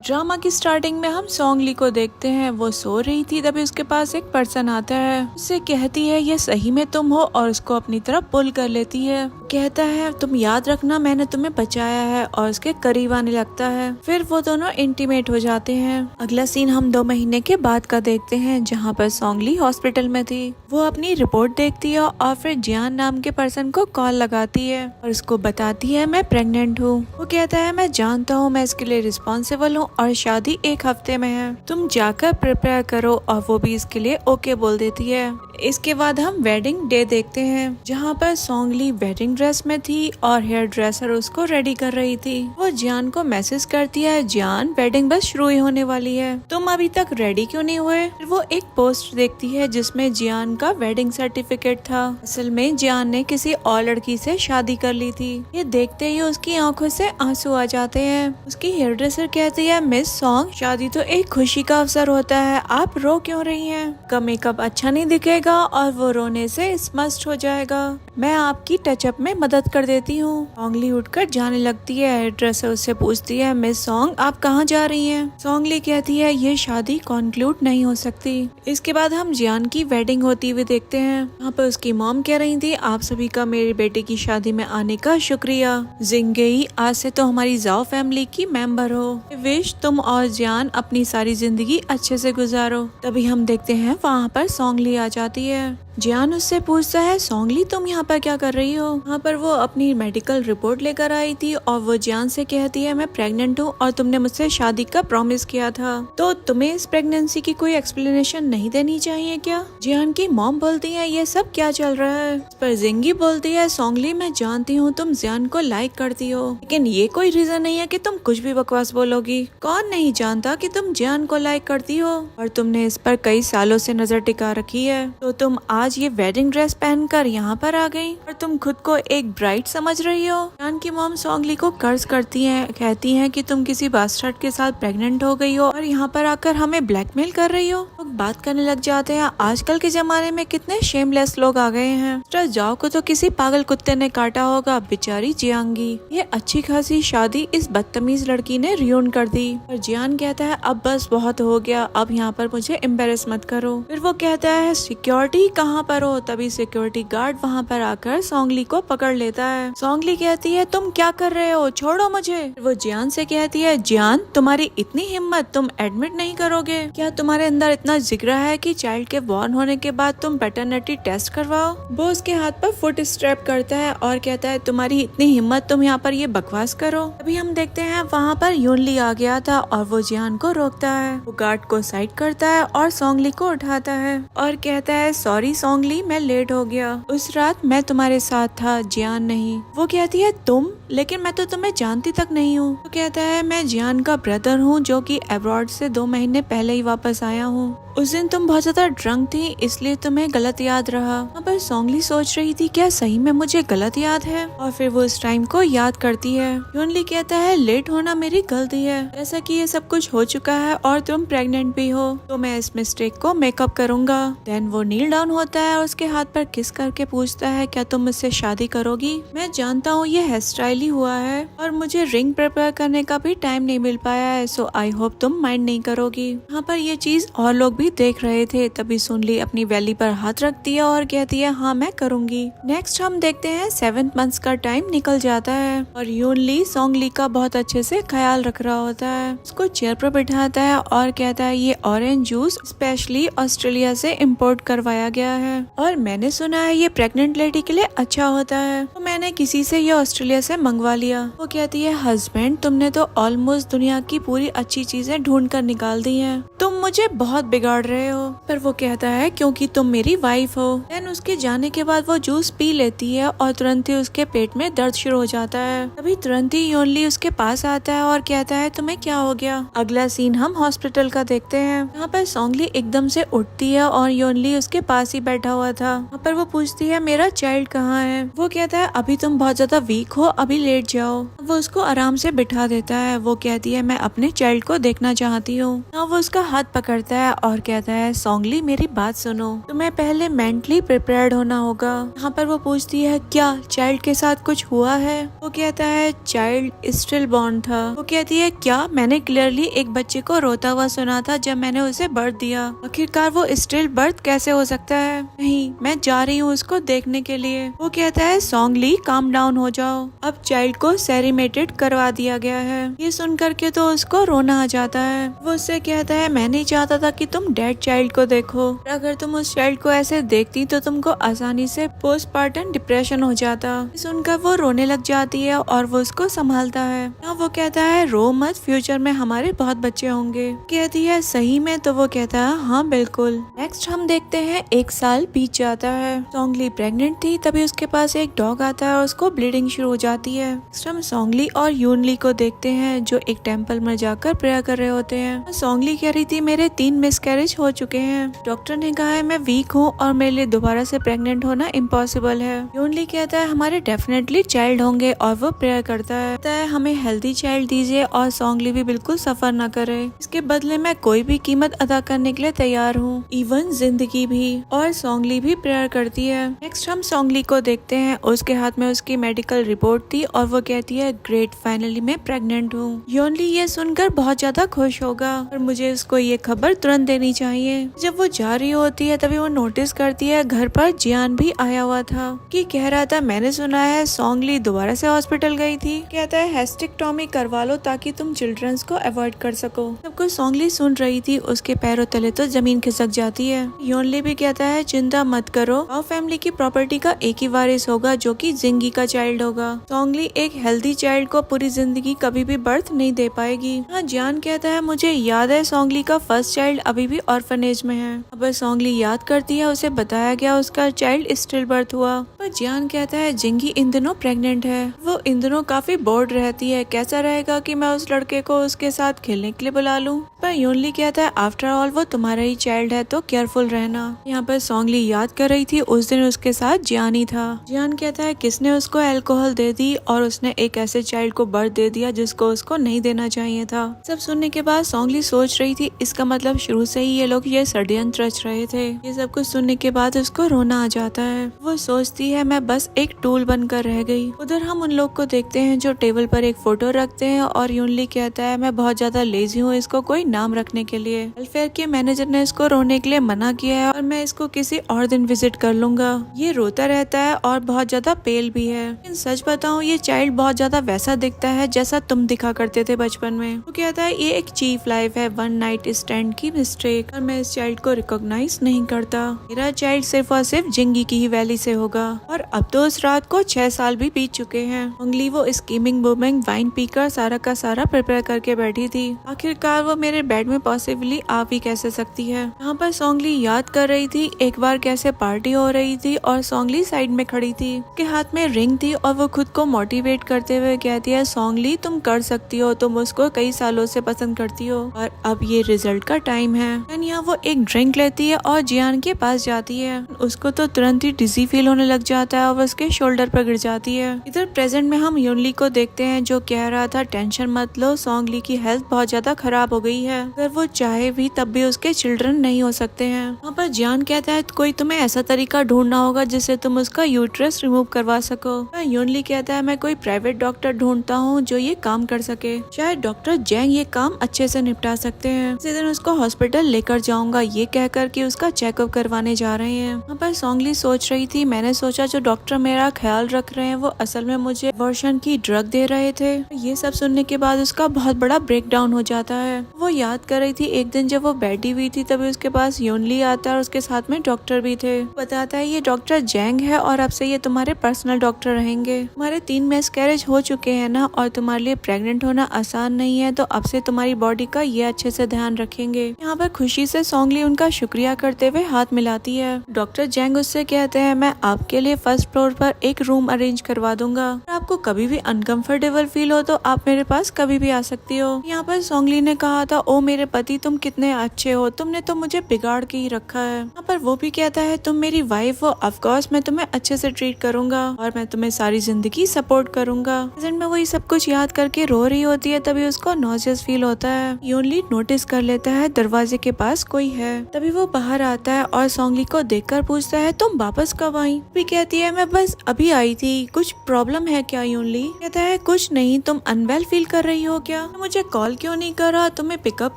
Drama की starting में हम सोंगली को देखते हैं। वो सो रही थी, तभी उसके पास एक पर्सन आता है। उससे कहती है ये सही में तुम हो, और उसको अपनी तरफ पुल कर लेती है। कहता है तुम याद रखना मैंने तुम्हें बचाया है, और उसके करीब आने लगता है। फिर वो दोनों इंटीमेट हो जाते हैं। अगला सीन हम 2 महीने के बाद का देखते हैं, जहाँ पर सोंगली हॉस्पिटल में थी। वो अपनी रिपोर्ट देखती है और फिर जियान नाम के पर्सन को कॉल लगाती है और उसको बताती है मैं प्रेग्नेंट हूँ। वो कहता है मैं जानता हूँ, मैं इसके लिए रिस्पॉन्सिबल हूँ और शादी 1 हफ्ते में है, तुम जाकर प्रिपेयर करो। और वो भी इसके लिए ओके बोल देती है। इसके बाद हम वेडिंग डे देखते हैं, जहाँ पर सोंगली वेडिंग ड्रेस में थी और हेयर ड्रेसर उसको रेडी कर रही थी। वो जियान को मैसेज करती है जियान वेडिंग बस शुरू ही होने वाली है, तुम अभी तक रेडी क्यों नहीं हुए। फिर वो एक पोस्ट देखती है जिसमें जियान का वेडिंग सर्टिफिकेट था। असल में जियान ने किसी और लड़की से शादी कर ली थी। ये देखते ही उसकी आंखों से आंसू आ जाते हैं। उसकी हेयर ड्रेसर कहती है मिस सॉन्ग, शादी तो एक खुशी का अवसर होता है, आप रो क्यों रही हैं? का मेकअप अच्छा नहीं दिखेगा और वो रोने से स्मस्ट हो जाएगा। मैं आपकी टचअप में मदद कर देती हूँ। सोंगली उठकर जाने लगती है। हेयर ड्रेसर उससे पूछती है मिस सॉन्ग आप कहाँ जा रही हैं? सोंगली कहती है ये शादी कंक्लूड नहीं हो सकती। इसके बाद हम जियान की वेडिंग होती हुई देखते हैं। वहाँ पर उसकी मॉम कह रही थी आप सभी का मेरे बेटे की शादी में आने का शुक्रिया। जिंगई आज से तो हमारी जाओ फैमिली की मेंबर हो। विश तुम और जियान अपनी सारी जिंदगी अच्छे से गुजारो। तभी हम देखते हैं वहाँ पर सोंगली आ जाती है। जियान उससे पूछता है सोंगली तुम यहाँ पर क्या कर रही हो? वहाँ पर वो अपनी मेडिकल रिपोर्ट लेकर आई थी और वो जियान से कहती है मैं प्रेग्नेंट हूँ और तुमने मुझसे शादी का प्रॉमिस किया था, तो तुम्हें इस प्रेगनेंसी की कोई एक्सप्लेनेशन नहीं देनी चाहिए क्या? जियान की मॉम बोलती है ये सब क्या चल रहा है? पर जिंगी बोलती है सोंगली मैं जानती हूँ तुम जियान को लाइक करती हो, लेकिन ये कोई रीजन नहीं है कि तुम कुछ भी बकवास बोलोगी। कौन नहीं जानता कि तुम जियान को लाइक करती हो और तुमने इस पर कई सालों से नजर टिका रखी है, तो तुम आज ये वेडिंग ड्रेस पहनकर यहाँ पर आ गई और तुम खुद को एक ब्राइड समझ रही हो। जियान की मॉम सोंगली को कर्ज करती है, कहती है कि तुम किसी बास्टर्ड के साथ प्रेग्नेंट हो गई हो और यहाँ पर आकर हमें ब्लैकमेल कर रही हो। लोग बात करने लग जाते हैं आजकल के जमाने में कितने शेमलेस लोग आ गए हैं। जाओ को तो किसी पागल कुत्ते ने काटा होगा, बेचारी जियांगी। ये अच्छी खासी शादी इस बदतमीज लड़की ने रियून कर दी। और जियान कहता है अब बस बहुत हो गया, अब यहाँ पर मुझे एम्बेरस मत करो। फिर वो कहता है सिक्योरिटी कहाँ पर हो? तभी सिक्योरिटी गार्ड वहाँ पर आकर सोंगली को पकड़ लेता है। सोंगली कहती है तुम क्या कर रहे हो, छोड़ो मुझे। वो जियान से कहती है जियान तुम्हारी इतनी हिम्मत, तुम एडमिट नहीं करोगे क्या? तुम्हारे अंदर इतना जिगरा है कि चाइल्ड के बॉर्न होने के बाद तुम पैटर्निटी टेस्ट करवाओ। वो उसके हाथ पर फुट स्ट्रैप करता है और कहता है तुम्हारी इतनी हिम्मत, तुम यहाँ पर ये बकवास करो। अभी हम देखते हैं वहाँ पर यूनली आ गया था और वो जियान को रोकता है। वो गार्ड को साइड करता है और सोंगली को उठाता है और कहता है सॉरी सोंगली मैं लेट हो गया, उस रात मैं तुम्हारे साथ था, जियान नहीं। वो कहती है तुम, लेकिन मैं तो तुम्हें जानती तक नहीं हूँ। वो कहता है मैं जियान का ब्रदर हूँ जो कि अब्रॉड से 2 महीने पहले ही वापस आया हूँ। उस दिन तुम बहुत ज्यादा ड्रंक थी इसलिए तुम्हें गलत याद रहा। वहाँ पर सोंगली सोच रही थी क्या सही में मुझे गलत याद है, और फिर वो उस टाइम को याद करती है। यूनली कहता है लेट होना मेरी गलती है, जैसा कि ये सब कुछ हो चुका है और तुम प्रेग्नेंट भी हो तो मैं इस मिस्टेक को मेकअप करूंगा। देन वो नील डाउन होता है और उसके हाथ पर किस करके पूछता है क्या तुम मुझसे शादी करोगी? मैं जानता हूँ ये हेयर स्टाइल ही हुआ है और मुझे रिंग प्रिपेयर करने का भी टाइम नहीं मिल पाया है, सो आई होप तुम माइंड नहीं करोगी। यहाँ पर ये चीज और लोग भी देख रहे थे। तभी सोंगली अपनी वैली पर हाथ रखती है और कहती है हाँ मैं करूंगी। नेक्स्ट हम देखते हैं 7 मंथ्स का टाइम निकल जाता है और यूनली सोंगली का बहुत अच्छे से ख्याल रख रहा होता है। उसको चेयर पर बिठाता है और कहता है ये ऑरेंज जूस स्पेशली ऑस्ट्रेलिया से इम्पोर्ट करवाया गया है और मैंने सुना है ये प्रेग्नेंट लेडी के लिए अच्छा होता है, तो मैंने किसी से ये ऑस्ट्रेलिया से मंगवा लिया। वो कहती है हस्बैंड तुमने तो ऑलमोस्ट दुनिया की पूरी अच्छी चीजें ढूंढ कर निकाल दी हैं, तुम मुझे बहुत बिगाड़ रहे हो। पर वो कहता है क्योंकि तुम मेरी वाइफ हो। देन उसके जाने के बाद वो जूस पी लेती है और तुरंत ही उसके पेट में दर्द शुरू हो जाता है। तभी तुरंत ही यूनली उसके पास आता है और कहता है तुम्हें क्या हो गया? अगला सीन हम हॉस्पिटल का देखते हैं। यहाँ पर सोंगली एकदम से उठती है और यूनली उसके पास ही बैठा हुआ था। वहाँ पर वो पूछती है मेरा चाइल्ड कहाँ है? वो कहता है अभी तुम बहुत ज्यादा वीक हो, अभी लेट जाओ। वो उसको आराम से बिठा देता है। वो कहती है मैं अपने चाइल्ड को देखना चाहती हूँ। वो उसका हाथ पकड़ता है और कहता है सोंगली मेरी बात सुनो, तुम्हें पहले मेंटली प्रिपेयर्ड होना होगा। यहाँ पर वो पूछती है क्या चाइल्ड के साथ कुछ हुआ है? वो कहता है चाइल्ड स्टिल बॉर्न था। वो कहती है क्या? मैंने क्लियरली एक बच्चे को रोता हुआ सुना था जब मैंने उसे बर्थ दिया। आखिरकार वो स्टिल बर्थ कैसे हो सकता है? नहीं, मैं जा रही हूँ उसको देखने के लिए। वो कहता है सोंगली काम डाउन हो जाओ, अब चाइल्ड को सेरिमेटेड करवा दिया गया है। ये सुन करके तो उसको रोना आ जाता है। वो उससे कहता है मैं नहीं चाहता था कि तुम डेड चाइल्ड को देखो, अगर तुम उस चाइल्ड को ऐसे देखती तो तुमको आसानी से पोस्टपार्टम डिप्रेशन हो जाता। सुनकर वो रोने लग जाती है और वो उसको संभालता है। वो कहता है रो मत, फ्यूचर में हमारे बहुत बच्चे होंगे। कहती है सही में? तो वो कहता है हाँ बिल्कुल। नेक्स्ट हम देखते हैं 1 साल बीत जाता है। सोंगली प्रेग्नेंट थी, तभी उसके पास एक डॉग आता है और उसको ब्लीडिंग शुरू हो जाती है। नेक्स्ट हम सोंगली और यूनली को देखते हैं जो एक टेम्पल में जाकर प्रेयर कर रहे होते हैं। सोंगली कह रही थी मेरे 3 मिसकैरेज हो चुके हैं, डॉक्टर ने कहा है मैं वीक हूँ और मेरे लिए दोबारा से प्रेग्नेंट होना इम्पॉसिबल है। यूनली कहता है हमारे डेफिनेटली चाइल्ड होंगे और वो प्रेयर करता है हमें हेल्दी चाइल्ड दीजिए और सोंगली भी बिल्कुल सफर न करे, इसके बदले मैं कोई भी कीमत अदा करने के लिए तैयार हूँ, इवन जिंदगी भी। और सोंगली भी प्रेयर करती है। नेक्स्ट हम सोंगली को देखते हैं, उसके हाथ में उसकी मेडिकल रिपोर्ट थी और वो कहती है ग्रेट, फाइनली मैं प्रेग्नेंट हूँ। योनली ये सुनकर बहुत ज्यादा खुश होगा और मुझे उसको ये खबर तुरंत देनी चाहिए। जब वो जा रही होती है तभी वो नोटिस करती है घर पर जियान भी आया हुआ था, कि कह रहा था मैंने सुना है सोंगली दोबारा से हॉस्पिटल गई थी, कहता है हेस्टेक्टॉमी करवा लो ताकि तुम चिल्ड्रंस को अवॉइड कर सको। सब कुछ सोंगली सुन रही थी, उसके पैरों तले तो जमीन खिसक जाती है। योनली भी कहता है चिंता मत करो, और फैमिली की प्रॉपर्टी का एक ही वारिस होगा जो कि जिंगी का चाइल्ड होगा। सोंगली एक हेल्दी चाइल्ड को पूरी जिंदगी कभी भी बर्थ नहीं दे पाएगी। हाँ, जियान कहता है मुझे याद है सोंगली का फर्स्ट चाइल्ड अभी भी ऑर्फनेज में है। अब सोंगली याद करती है उसे बताया गया उसका चाइल्ड स्टिल बर्थ हुआ, पर जियान कहता है जिंगी इन दिनों प्रेग्नेंट है। वो इन दिनों काफी बोर्ड रहती है, कैसा रहेगा कि मैं उस लड़के को उसके साथ खेलने के लिए बुला लूं। पर योनली कहता है आफ्टर ऑल वो तुम्हारा ही चाइल्ड है तो केयरफुल रहना। यहाँ पर सोंगली याद कर रही थी उस दिन उसके साथ जियान ही था। जियान कहता है किसने उसको अल्कोहल दे दी और उसने एक ऐसे चाइल्ड को बर्थ दे दिया जिसको उसको नहीं देना चाहिए था। सब सुनने के बाद सोंगली सोच रही थी इसका मतलब शुरू से ही ये लोग ये षड्यंत्र रच रहे थे। ये सब कुछ सुनने के बाद उसको रोना आ जाता है। वो सोचती है मैं बस एक टूल बनकर रह गई। उधर हम उन लोग को देखते हैं जो टेबल पर एक फोटो रखते हैं और यूनली कहता है मैं बहुत ज्यादा लेजी हूँ इसको कोई नाम रखने के लिए। वेलफेयर के मैनेजर ने इसको रोने के लिए मना किया है और मैं इसको किसी और दिन विजिट कर लूंगा। ये रोता रहता है और बहुत ज्यादा पेल भी है। लेकिन सच बताऊं ये चाइल्ड बहुत ज्यादा वैसा दिखता है जैसा तुम दिखा करते थे बचपन में। वो कहता है ये एक चीफ लाइफ है, वन नाइट स्टैंड की मिस्टेक, और मैं इस चाइल्ड को रिकॉग्नाइज नहीं करता। मेरा चाइल्ड सिर्फ और सिर्फ जिंगी की ही वैली से होगा। और अब तो उस रात को 6 साल भी बीत चुके हैं। उंगली वो स्कीमिंग बूमिंग वाइन पीकर सारा का सारा प्रिपेयर करके बैठी थी। आखिरकार वो मेरे बेड में पॉसिबली आ भी कैसे सकती है। यहाँ पर सोंगली याद कर रही थी एक बार कैसे पार्टी हो रही थी और सोंगली साइड में खड़ी थी, उसके हाथ में रिंग थी और वो खुद को मोटिवेट करते हुए कहती है सोंगली तुम कर सकती हो, तुम उसको कई सालों से पसंद करती हो और अब ये रिजल्ट का टाइम है। यहाँ वो एक ड्रिंक लेती है और जियान के पास जाती है। उसको तो तुरंत ही डिजी फील होने लग जाता है और वो उसके शोल्डर पर गिर जाती है। इधर प्रेजेंट में हम यूनली को देखते हैं जो कह रहा था टेंशन मत लो, सोंगली की हेल्थ बहुत ज्यादा खराब हो गई है, अगर वो चाहे भी तब भी उसके चिल्ड्रन नहीं हो सकते हैं। वहाँ पर जियान कहता है कोई तुम्हें ऐसा तरीका ढूंढना होगा जिससे तुम उसका यूट्रस रिमूव करवा सको। यूनली कहता है मैं कोई प्राइवेट डॉक्टर ढूंढता हूँ जो ये काम कर सके, शायद डॉक्टर जैंग ये काम अच्छे से निपटा सकते हैं। इसी दिन उसको हॉस्पिटल लेकर जाऊंगा, ये कहकर कि उसका चेकअप करवाने जा रहे हैं। वहाँ पर सोंगली सोच रही थी मैंने सोचा जो डॉक्टर मेरा ख्याल रख रहे हैं वो असल में मुझे वर्षन की ड्रग दे रहे थे। ये सब सुनने के बाद उसका बहुत बड़ा ब्रेक डाउन हो जाता है। वो याद कर रही थी एक दिन जब वो बैठी हुई थी तभी उसके पास यूनली आता है और उसके साथ में डॉक्टर भी थे। बताता है ये डॉक्टर जैंग है और अब से ये तुम्हारे पर्सनल डॉक्टर रहेंगे। तुम्हारे 3 मिसकैरेज हो चुके हैं ना और तुम्हारे लिए प्रेग्नेंट होना आसान नहीं है, तो अब से तुम्हारी बॉडी का ये अच्छे से ध्यान रखेंगे। यहाँ पर खुशी से सोंगली उनका शुक्रिया करते हुए हाथ मिलाती है। डॉक्टर जैंग उससे कहते हैं मैं आपके लिए फर्स्ट फ्लोर पर एक रूम अरेंज करवा दूंगा, आपको कभी भी अनकंफर्टेबल फील हो तो आप मेरे पास कभी भी आ सकती हो। यहाँ पर सोंगली ने कहा था ओ मेरे पति तुम कितने अच्छे हो, तुमने तो मुझे बिगाड़ के ही रखा है। यहाँ पर वो भी कहता है तुम मेरी वाइफ हो, ऑफ कोर्स मैं तुम्हें अच्छे से ट्रीट करूंगा और मैं तुम्हें सारी जिंदगी सपोर्ट करूंगा। प्रेजेंट में वो ये सब कुछ याद करके रो रही होती है, तभी उसको नॉजियस फील होता है। योनली नोटिस कर लेता है दरवाजे के पास कोई है, तभी वो बाहर आता है और सोंगली को देखकर पूछता है तुम वापस कब आई? भी कहती है मैं बस अभी आई थी, कुछ प्रॉब्लम है क्या? योनली कहता है कुछ नहीं, तुम अनवेल फील कर रही हो क्या? मुझे कॉल क्यों नहीं करा तुम्हें पिकअप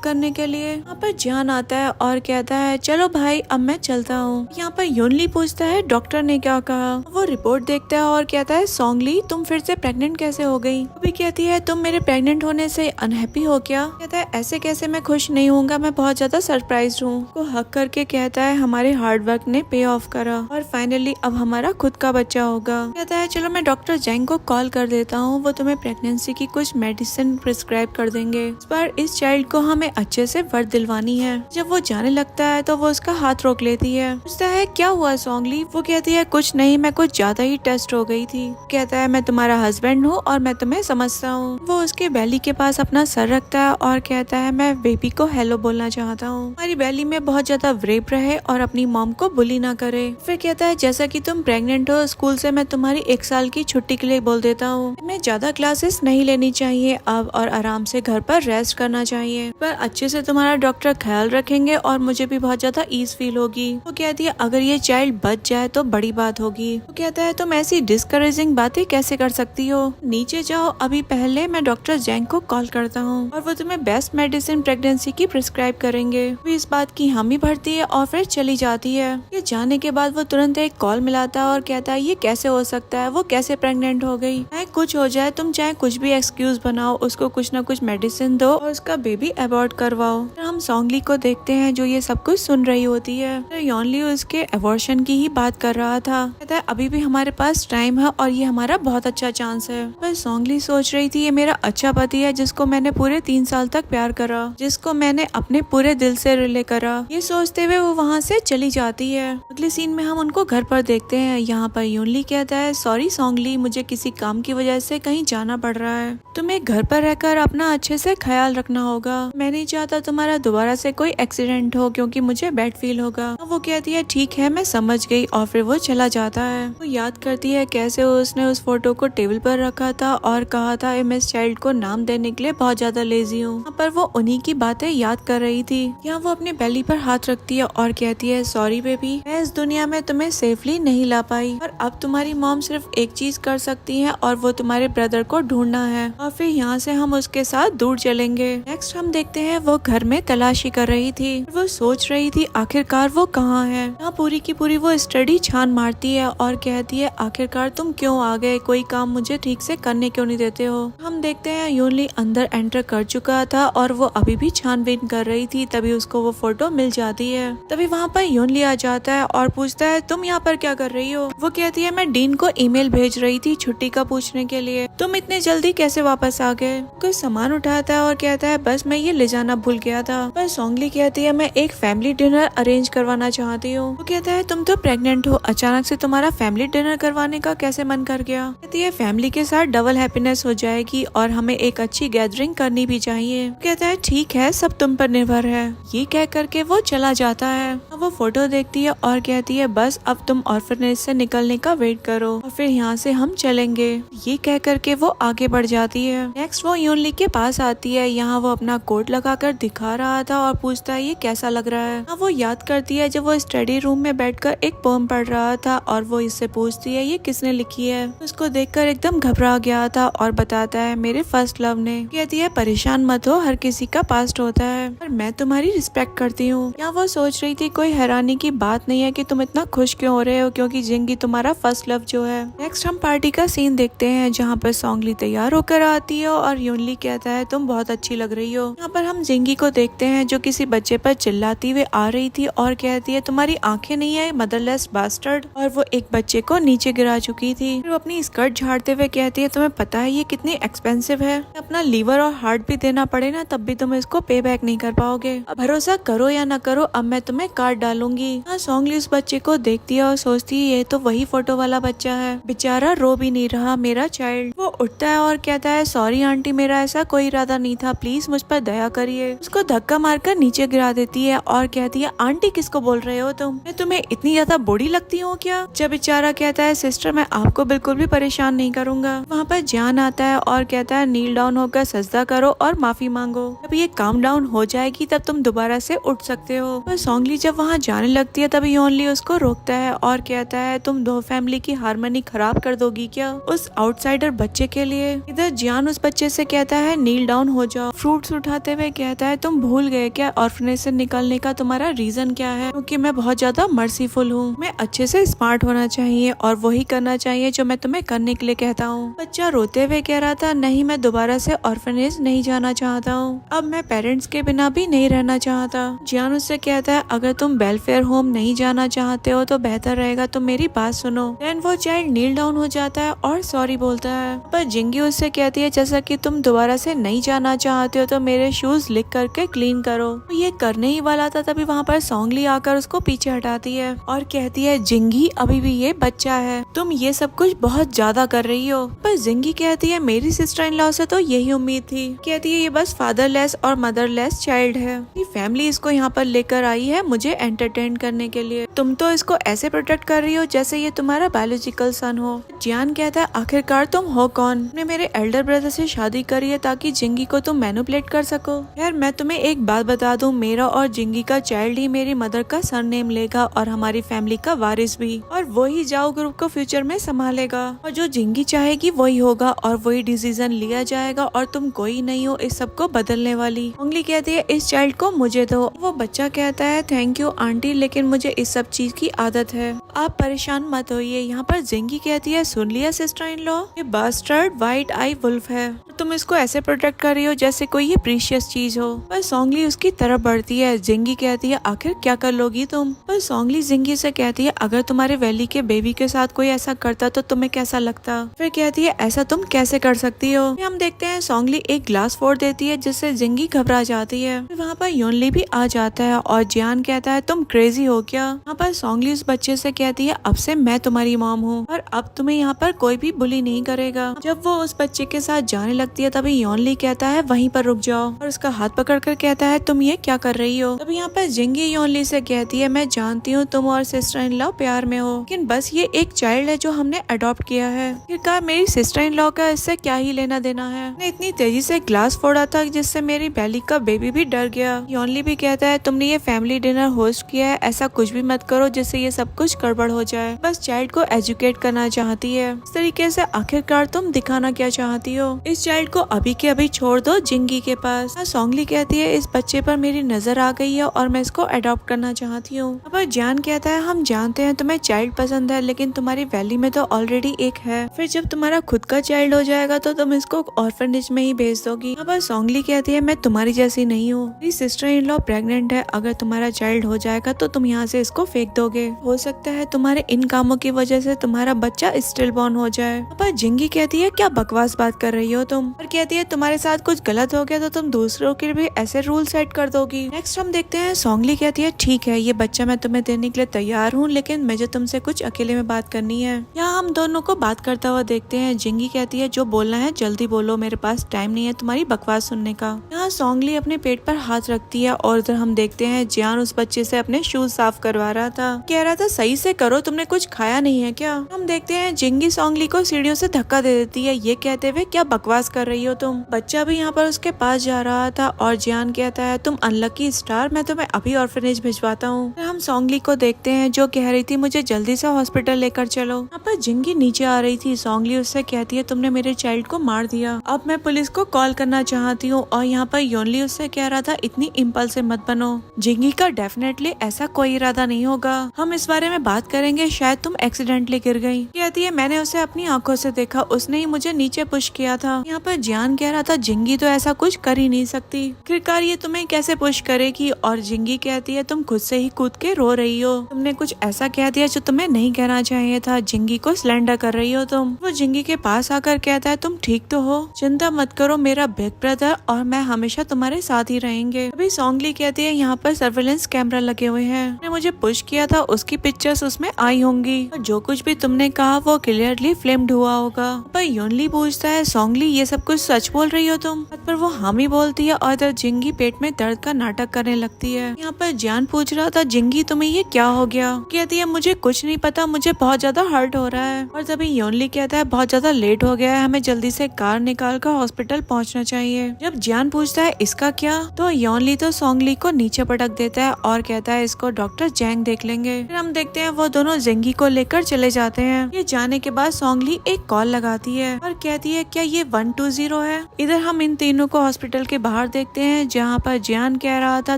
करने के लिए? यहाँ पर जान आता है और कहता है चलो भाई अब मैं चलता हूँ। यहाँ पर योनली पूछता है डॉक्टर ने क्या कहा? वो रिपोर्ट देखता है और कहता है सोंगली तुम फिर से प्रेग्नेंट कैसे हो गई? भी कहती है तुम मेरे प्रेग्नेंट होने से अनहैप्पी हो क्या? कहता है ऐसे कैसे मैं खुश नहीं होऊंगा, मैं बहुत ज्यादा सरप्राइज हूँ। वो हक करके कहता है हमारे हार्ड वर्क ने पे ऑफ करा और फाइनली अब हमारा खुद का बच्चा होगा। कहता है चलो मैं डॉक्टर जैंग को कॉल कर देता हूँ, वो तुम्हें प्रेगनेंसी की कुछ मेडिसिन प्रिस्क्राइब कर देंगे। इस बार इस चाइल्ड को हमें अच्छे से वर्द दिलवानी है। जब वो जाने लगता है तो वो उसका हाथ रोक लेती है। पूछता है क्या हुआ सोंगली? वो कहती है कुछ नहीं, मैं कुछ ज्यादा ही टेस्ट हो गई थी। कहता है मैं तुम्हारा हस्बैंड हूँ और मैं तुम्हें समझता हूँ। वो उसके बेली के पास अपना सर रखता है और कहता है मैं बेबी को हेलो बोलना चाहता हूँ, हमारी बेली में बहुत ज्यादा रेप रहे और अपनी मॉम को बुली ना करे। फिर कहता है जैसा कि तुम प्रेग्नेंट हो, स्कूल से मैं तुम्हारी 1 साल की छुट्टी के लिए बोल देता हूँ। मैं ज्यादा क्लासेस नहीं लेनी चाहिए अब और आराम से घर पर रेस्ट करना चाहिए, पर अच्छे से तुम्हारा डॉक्टर ख्याल रखेंगे और मुझे भी बहुत ज्यादा ईज फील होगी। वो कहती है अगर ये चाइल्ड बच जाए तो बड़ी बात होगी। वो कहता है तुम ऐसी डिस्करेजिंग बातें कैसे कर सकती हो, नीचे जाओ अभी, पहले मैं डॉक्टर जैंग को कॉल करता हूँ और वो तुम्हें बेस्ट मेडिसिन प्रेगनेंसी की प्रिस्क्राइब करेंगे। वो इस बात की हामी भरती है और फिर चली जाती है। ये जाने के बाद वो तुरंत एक कॉल मिलाता है और कहता है ये कैसे हो सकता है, वो कैसे प्रेग्नेंट हो गई? चाहे कुछ हो जाए, तुम चाहे कुछ भी एक्सक्यूज बनाओ, उसको कुछ ना कुछ मेडिसिन दो और उसका बेबी अबॉर्ट करवाओ। फिर हम सोंगली को देखते हैं जो ये सब कुछ सुन रही होती है। तो योनली उसके अबॉर्शन की ही बात कर रहा था। कहता है अभी भी हमारे पास टाइम है और ये हमारा बहुत अच्छा चांस है। पर सोंगली सोच रही थी ये मेरा अच्छा पति है जिसको मैंने पूरे 3 साल तक प्यार करा, जिसको मैंने अपने पूरे दिल से रिले करा। ये सोचते हुए वो वहाँ से चली जाती है। अगले सीन में हम उनको घर पर देखते हैं। यहाँ पर योनली कहता है सॉरी सोंगली, मुझे किसी काम की वजह से कहीं जाना पड़ रहा है, तुम्हें घर पर रहकर अपना अच्छे से ख्याल रखना होगा। मैं नहीं चाहता तुम्हारा दोबारा से कोई एक्सीडेंट हो क्योंकि मुझे बैड फील होगा। वो कहती है ठीक है मैं समझ गई और फिर वो चला जाता है। वो याद करती है कैसे उसने उस फोटो को टेबल पर रखा था और कहा था मैं इस चाइल्ड को नाम देने के लिए बहुत ज्यादा लेजी हूँ। यहाँ पर वो उन्हीं की बातें याद कर रही थी। यहाँ वो अपने बेली पर हाथ रखती है और कहती है सॉरी बेबी, मैं इस दुनिया में तुम्हें सेफली नहीं ला पाई और अब तुम्हारी मॉम सिर्फ एक चीज कर सकती है और वो तुम्हारे ब्रदर को ढूंढना है और फिर यहाँ से हम उसके साथ दूर चलेंगे। नेक्स्ट हम देखते हैं वो घर में तलाशी कर रही थी। वो सोच रही थी आखिरकार वो कहाँ है। यहाँ पूरी की पूरी वो स्टडी छान मारती है और कहती है आखिरकार तुम क्यों आ गए, कोई काम मुझे ठीक से करने क्यों नहीं देते हो। हम देखते हैं योनली अंदर एंटर कर चुका था और वो अभी भी छानबीन कर रही थी, तभी उसको वो फोटो मिल जाती है। तभी वहाँ पर योनली आ जाता है और पूछता है तुम यहाँ पर क्या कर रही हो। वो कहती है मैं डीन को ईमेल भेज रही थी छुट्टी का पूछने के लिए, तुम इतने जल्दी कैसे वापस आ गए। कोई सामान उठाता है और कहता है बस मैं ये ले जाना भूल गया था। पर सोंगली कहती है मैं एक फैमिली डिनर अरेंज करवाना चाहती हूँ। वो कहता है तुम तो प्रेग्नेंट हो, अचानक से तुम्हारा फैमिली डिनर करवाने का कैसे मन कर गया। कहती है फैमिली के साथ डबल हैप्पीनेस हो जाएगी और हमें एक अच्छी गैदरिंग करनी भी चाहिए। कहता है ठीक है, सब तुम पर निर्भर है। ये कह करके वो चला जाता है। वो फोटो देखती है और कहती है बस अब तुम ऑर्फनेज से निकलने का वेट करो और फिर यहाँ से हम चलेंगे। ये कह करके वो आगे बढ़ जाती है। नेक्स्ट वो योनली के पास आती है। यहाँ वो अपना कोट लगाकर दिखा रहा था और पूछता है ये कैसा लग रहा है। वो याद करती है जब वो स्टडी रूम में बैठकर एक पोएम पढ़ रहा था और वो इससे पूछती है ये किसने लिखी है। उसको देखकर एकदम घबरा गया था और बताता है मेरे फर्स्ट लव ने। कहती है परेशान मत हो, हर किसी का पास्ट होता है पर मैं तुम्हारी रिस्पेक्ट करती हूँ। यहाँ वो सोच रही थी कोई हैरानी की बात नहीं है कि तुम इतना खुश क्यों हो रहे हो क्योंकि जिंगी तुम्हारा फर्स्ट लव जो है। नेक्स्ट हम पार्टी का सीन देखते हैं जहाँ पर सोंगली तैयार होकर आती है और योनली कहता है तुम बहुत अच्छी लग रही हो। यहाँ पर हम जिंगी को देखते हैं जो किसी बच्चे पर चिल्लाती हुए आ रही थी और कहती है तुम्हारी आंखें नहीं है मदरलेस बास्टर्ड, और वो एक बच्चे को नीचे गिरा चुकी थी। फिर वो अपनी स्कर्ट झाड़ते हुए कहती है तुम्हें पता है ये कितनी एक्सपेंसिव है, अपना लीवर और हार्ट भी देना पड़े ना तब भी तुम इसको पे बैक नहीं कर पाओगे। अब भरोसा करो या ना करो, अब मैं तुम्हें कार डालूंगी। हाँ, सोंगली उस बच्चे को देखती है और सोचती है ये तो वही फोटो वाला बच्चा है, बेचारा रो भी नहीं रहा मेरा चाइल्ड। वो उठता है और कहता है सॉरी आंटी, मेरा ऐसा कोई इरादा नहीं था, प्लीज मुझ पर दया करिए। उसको धक्का मारकर नीचे गिरा देती है और कहती है आंटी किसको बोल रहे हो तुम, मैं तुम्हें इतनी ज्यादा बूढ़ी लगती हूँ क्या। जब बेचारा कहता है सिस्टर मैं आपको बिल्कुल भी परेशान नहीं करूंगा। वहाँ पर जान आता है और कहता है नील डाउन होकर सजदा करो और माफी मांगो, जब ये काम डाउन हो जाएगी तब तुम दोबारा से उठ सकते हो। पर सोंगली जब वहाँ जाने लगती है तभी योनली उसको रोकता है और कहता है तुम दो फैमिली की हार्मनी खराब कर दोगी क्या उस आउटसाइडर बच्चे के लिए। इधर जियान उस बच्चे से कहता है नील डाउन हो जाओ। फ्रूट्स उठाते हुए कहता है तुम भूल गए क्या ऑर्फनेज से निकलने का तुम्हारा रीजन क्या है, क्योंकि मैं बहुत ज्यादा मर्सीफुल हूँ, मैं अच्छे से स्मार्ट होना चाहिए और वही करना चाहिए जो मैं तुम्हें करने के लिए कहता हूँ। बच्चा रोते हुए कह रहा था नहीं, मैं दोबारा से ऑर्फनेज नहीं जाना चाहता हूँ, अब मैं पेरेंट्स के बिना भी नहीं रहना चाहता। जियान उससे कहता है अगर तुम वेलफेयर होम नहीं जाना चाहते हो तो बेहतर रहेगा तुम मेरी बात सुनो। देन वो चाइल्ड नील डाउन हो जाता है और सॉरी बोलता है। पर जिंगी उससे कहती है जैसा कि तुम दोबारा से नहीं जाना चाहते हो तो मेरे शूज लिख करके क्लीन करो। ये करने ही वाला था तभी वहाँ पर सोंगली आकर उसको पीछे हटाती है और कहती है जिंगी अभी भी ये बच्चा है, तुम ये सब कुछ बहुत ज्यादा कर रही हो। पर जिंगी कहती है मेरी सिस्टर इन लॉ से तो यही उम्मीद थी, कहती है ये बस फादरलेस और मदरलेस चाइल्ड है, फैमिली इसको यहाँ पर लेकर आई है मुझे एंटरटेन करने के लिए, तुम तो इसको ऐसे प्रोटेक्ट कर रही हो जैसे ये तुम्हारा बायोलॉजिकल सन हो। जियान कहता है आखिरकार तुम हो कौन, ने मेरे एल्डर ब्रदर से शादी करी है ताकि जिंगी को तुम मैनिपुलेट कर सको। यार मैं तुम्हें एक बात बता दूं, मेरा और जिंगी का चाइल्ड ही मेरी मदर का सरनेम लेगा और हमारी फैमिली का वारिस भी, और वही जाओ ग्रुप को फ्यूचर में संभालेगा और जो जिंगी चाहेगी वही होगा और वही डिसीजन लिया जाएगा और तुम कोई नहीं हो इस सब को बदलने वाली। उंगली कहती है इस चाइल्ड को मुझे दो। वो बच्चा कहता है थैंक यू आंटी, लेकिन मुझे इस सब चीज की आदत है, आप परेशान मत होइए। यहाँ पर जिंगी कहती है सुन लिया सिस्टर इन लॉ, ये बास्टर्ड व्हाइट आई वुल्फ है, तुम इसको ऐसे प्रोटेक्ट कर रही हो जैसे कोई ये प्रीशियस चीज हो। पर सोंगली उसकी तरफ बढ़ती है। जिंगी कहती है आखिर क्या कर लोगी तुम। पर सोंगली जिंगी से कहती है अगर तुम्हारे वैली के बेबी के साथ कोई ऐसा करता तो तुम्हें कैसा लगता। फिर कहती है ऐसा तुम कैसे कर सकती हो। हम देखते हैं सोंगली एक ग्लास फोड़ देती है जिससे जिंगी घबरा जाती है। वहाँ पर योनली भी आ जाता है और जियान कहता है तुम क्रेजी हो क्या। वहाँ पर सोंगली उस बच्चे से कहती है अब से मैं तुम्हारी मॉम हूँ और अब तुम्हें यहाँ पर कोई भी बुली नहीं करेगा। जब वो उस बच्चे के साथ जाने लगती है तभी योनली कहता है वहीं पर रुक जाओ और उसका हाथ पकड़कर कहता है तुम ये क्या कर रही हो। तब यहाँ पर जिंगी योनली से कहती है मैं जानती हूँ तुम और सिस्टर इन लॉ प्यार में हो, लेकिन बस ये एक चाइल्ड है जो हमने अडॉप्ट किया है, फिर मेरी सिस्टर इन लॉ का इससे क्या ही लेना देना है। ने इतनी तेजी से ग्लास फोड़ा था जिससे मेरी बेली का बेबी भी डर गया। योनली भी कहता है तुमने ये फैमिली डिनर होस्ट किया है, ऐसा कुछ भी मत करो जिससे ये सब कुछ गड़बड़ हो जाए, बस चाइल्ड को एजुकेट करना चाहती है। इस तरीके से आखिरकार तुम दिखाना क्या चाहती हो, इस चाइल्ड को अभी के अभी छोड़ दो जिंगी के पास। सोंगली कहती है इस बच्चे पर मेरी नजर आ गई है और मैं इसको अडॉप्ट करना चाहती हूँ। अब जान कहता है हम जानते हैं तुम्हें चाइल्ड पसंद है, लेकिन तुम्हारी वैली में तो ऑलरेडी एक है, फिर जब तुम्हारा खुद का चाइल्ड हो जाएगा तो तुम इसको ऑर्फनेज में ही भेज दोगी। अब सोंगली कहती है मैं तुम्हारी जैसी नहीं हूँ, मेरी सिस्टर इन लॉ प्रेग्नेंट है, अगर तुम्हारा चाइल्ड हो जाएगा तो तुम यहाँ से इसको फेंक दोगे, हो सकता है तुम्हारे इन कामों की वजह से तुम्हारा बच्चा स्टिल बॉर्न हो जाए। अब जिंगी कहती है क्या बकवास बात कर रही हो तुम, और कहती है तुम्हारे साथ कुछ गलत हो गया तो तुम दूसरों के भी ऐसे रूल सेट कर दोगी। नेक्स्ट हम देखते हैं सोंगली कहती है ठीक है ये बच्चा मैं तुम्हें देने के लिए तैयार हूँ, लेकिन मुझे तुमसे कुछ अकेले में बात करनी है। यहाँ हम दोनों को बात करता हुआ देखते हैं। जिंगी कहती है जो बोलना है जल्दी बोलो, मेरे पास टाइम नहीं है तुम्हारी बकवास सुनने का। यहाँ सोंगली अपने पेट पर हाथ रखती है और उधर हम देखते हैं जियान उस बच्चे से अपने शूज साफ करवा रहा था, कह रहा था सही से करो, तुमने कुछ खाया नहीं है क्या। हम देखते हैं जिंगी सोंगली को सीढ़ियों से धक्का दे देती है, ये कहते हुए क्या बकवास कर रही हो तुम। बच्चा भी यहाँ पर उसके पास जा रहा था और जियान कहता है तुम अनलकी स्टार, मैं तुम्हें अभी ऑर्फनेज भिजवाता हूँ। हम सोंगली को देखते हैं जो कह रही थी मुझे जल्दी से हॉस्पिटल लेकर चलो। यहाँ पर जिंगी नीचे आ रही थी। सोंगली उससे कहती है तुमने मेरे चाइल्ड को मार दिया, अब मैं पुलिस को कॉल करना चाहती हूँ। और यहाँ पर योनली उससे कह रहा था इतनी इम्पल्सिव मत बनो। जिंगी का डेफिनेटली ऐसा कोई इरादा नहीं होगा, हम इस बारे में बात करेंगे, शायद तुम एक्सीडेंटली गिर गई। कहती है मैंने उसे अपनी आंखों से देखा, उसने ही मुझे नीचे पुश किया था। यहाँ पर जियान कह रहा था जिंगी तो ऐसा कुछ कर ही नहीं सकती, आखिरकार ये तुम्हें कैसे पुश करेगी। और जिंगी कहती है तुम खुद से ही कूद के रो रही हो, तुमने कुछ ऐसा कह दिया जो तुम्हें नहीं कहना चाहिए था, जिंगी को सिलेंडर कर रही हो तुम। वो जिंगी के पास आकर कहता है तुम ठीक तो हो, चिंता मत करो, मेरा बिग ब्रदर और मैं हमेशा तुम्हारे साथ ही रहेंगे। अभी सोंगली कहती है यहाँ पर सर्वेलेंस कैमरा लगे हुए हैं, तुमने मुझे पुश किया था उसकी पिक्चर्स उसमें आई होंगी, और जो कुछ भी तुमने कहा वो क्लियरली फ्लेम्ड हुआ होगा। पर योनली पूछता है सोंगली ये सब कुछ सच बोल रही हो तुम, पर वो हामी बोलती है और इधर जिंगी पेट में दर्द का नाटक करने लगती है। यहाँ पर जियान पूछ रहा था जिंगी तुम्हें ये क्या हो गया। कहती है मुझे कुछ नहीं पता, मुझे बहुत ज्यादा हर्ट हो रहा है। और तभी योनली कहता है बहुत ज्यादा लेट हो गया है, हमें जल्दी से कार निकाल कर हॉस्पिटल पहुंचना चाहिए। जब जियान पूछता है इसका क्या, तो योनली तो सोंगली को नीचे पटक देता है और कहता है इसको डॉक्टर जैंग देख लेंगे। फिर हम देखते हैं वो दोनों जिंगी को लेकर चले जाते हैं। ये जाने के बाद सोंगली एक कॉल लगाती है और कहती है क्या ये 120 है। इधर हम इन तीनों को हॉस्पिटल के बाहर देखते हैं, जहाँ पर जियान कह रहा था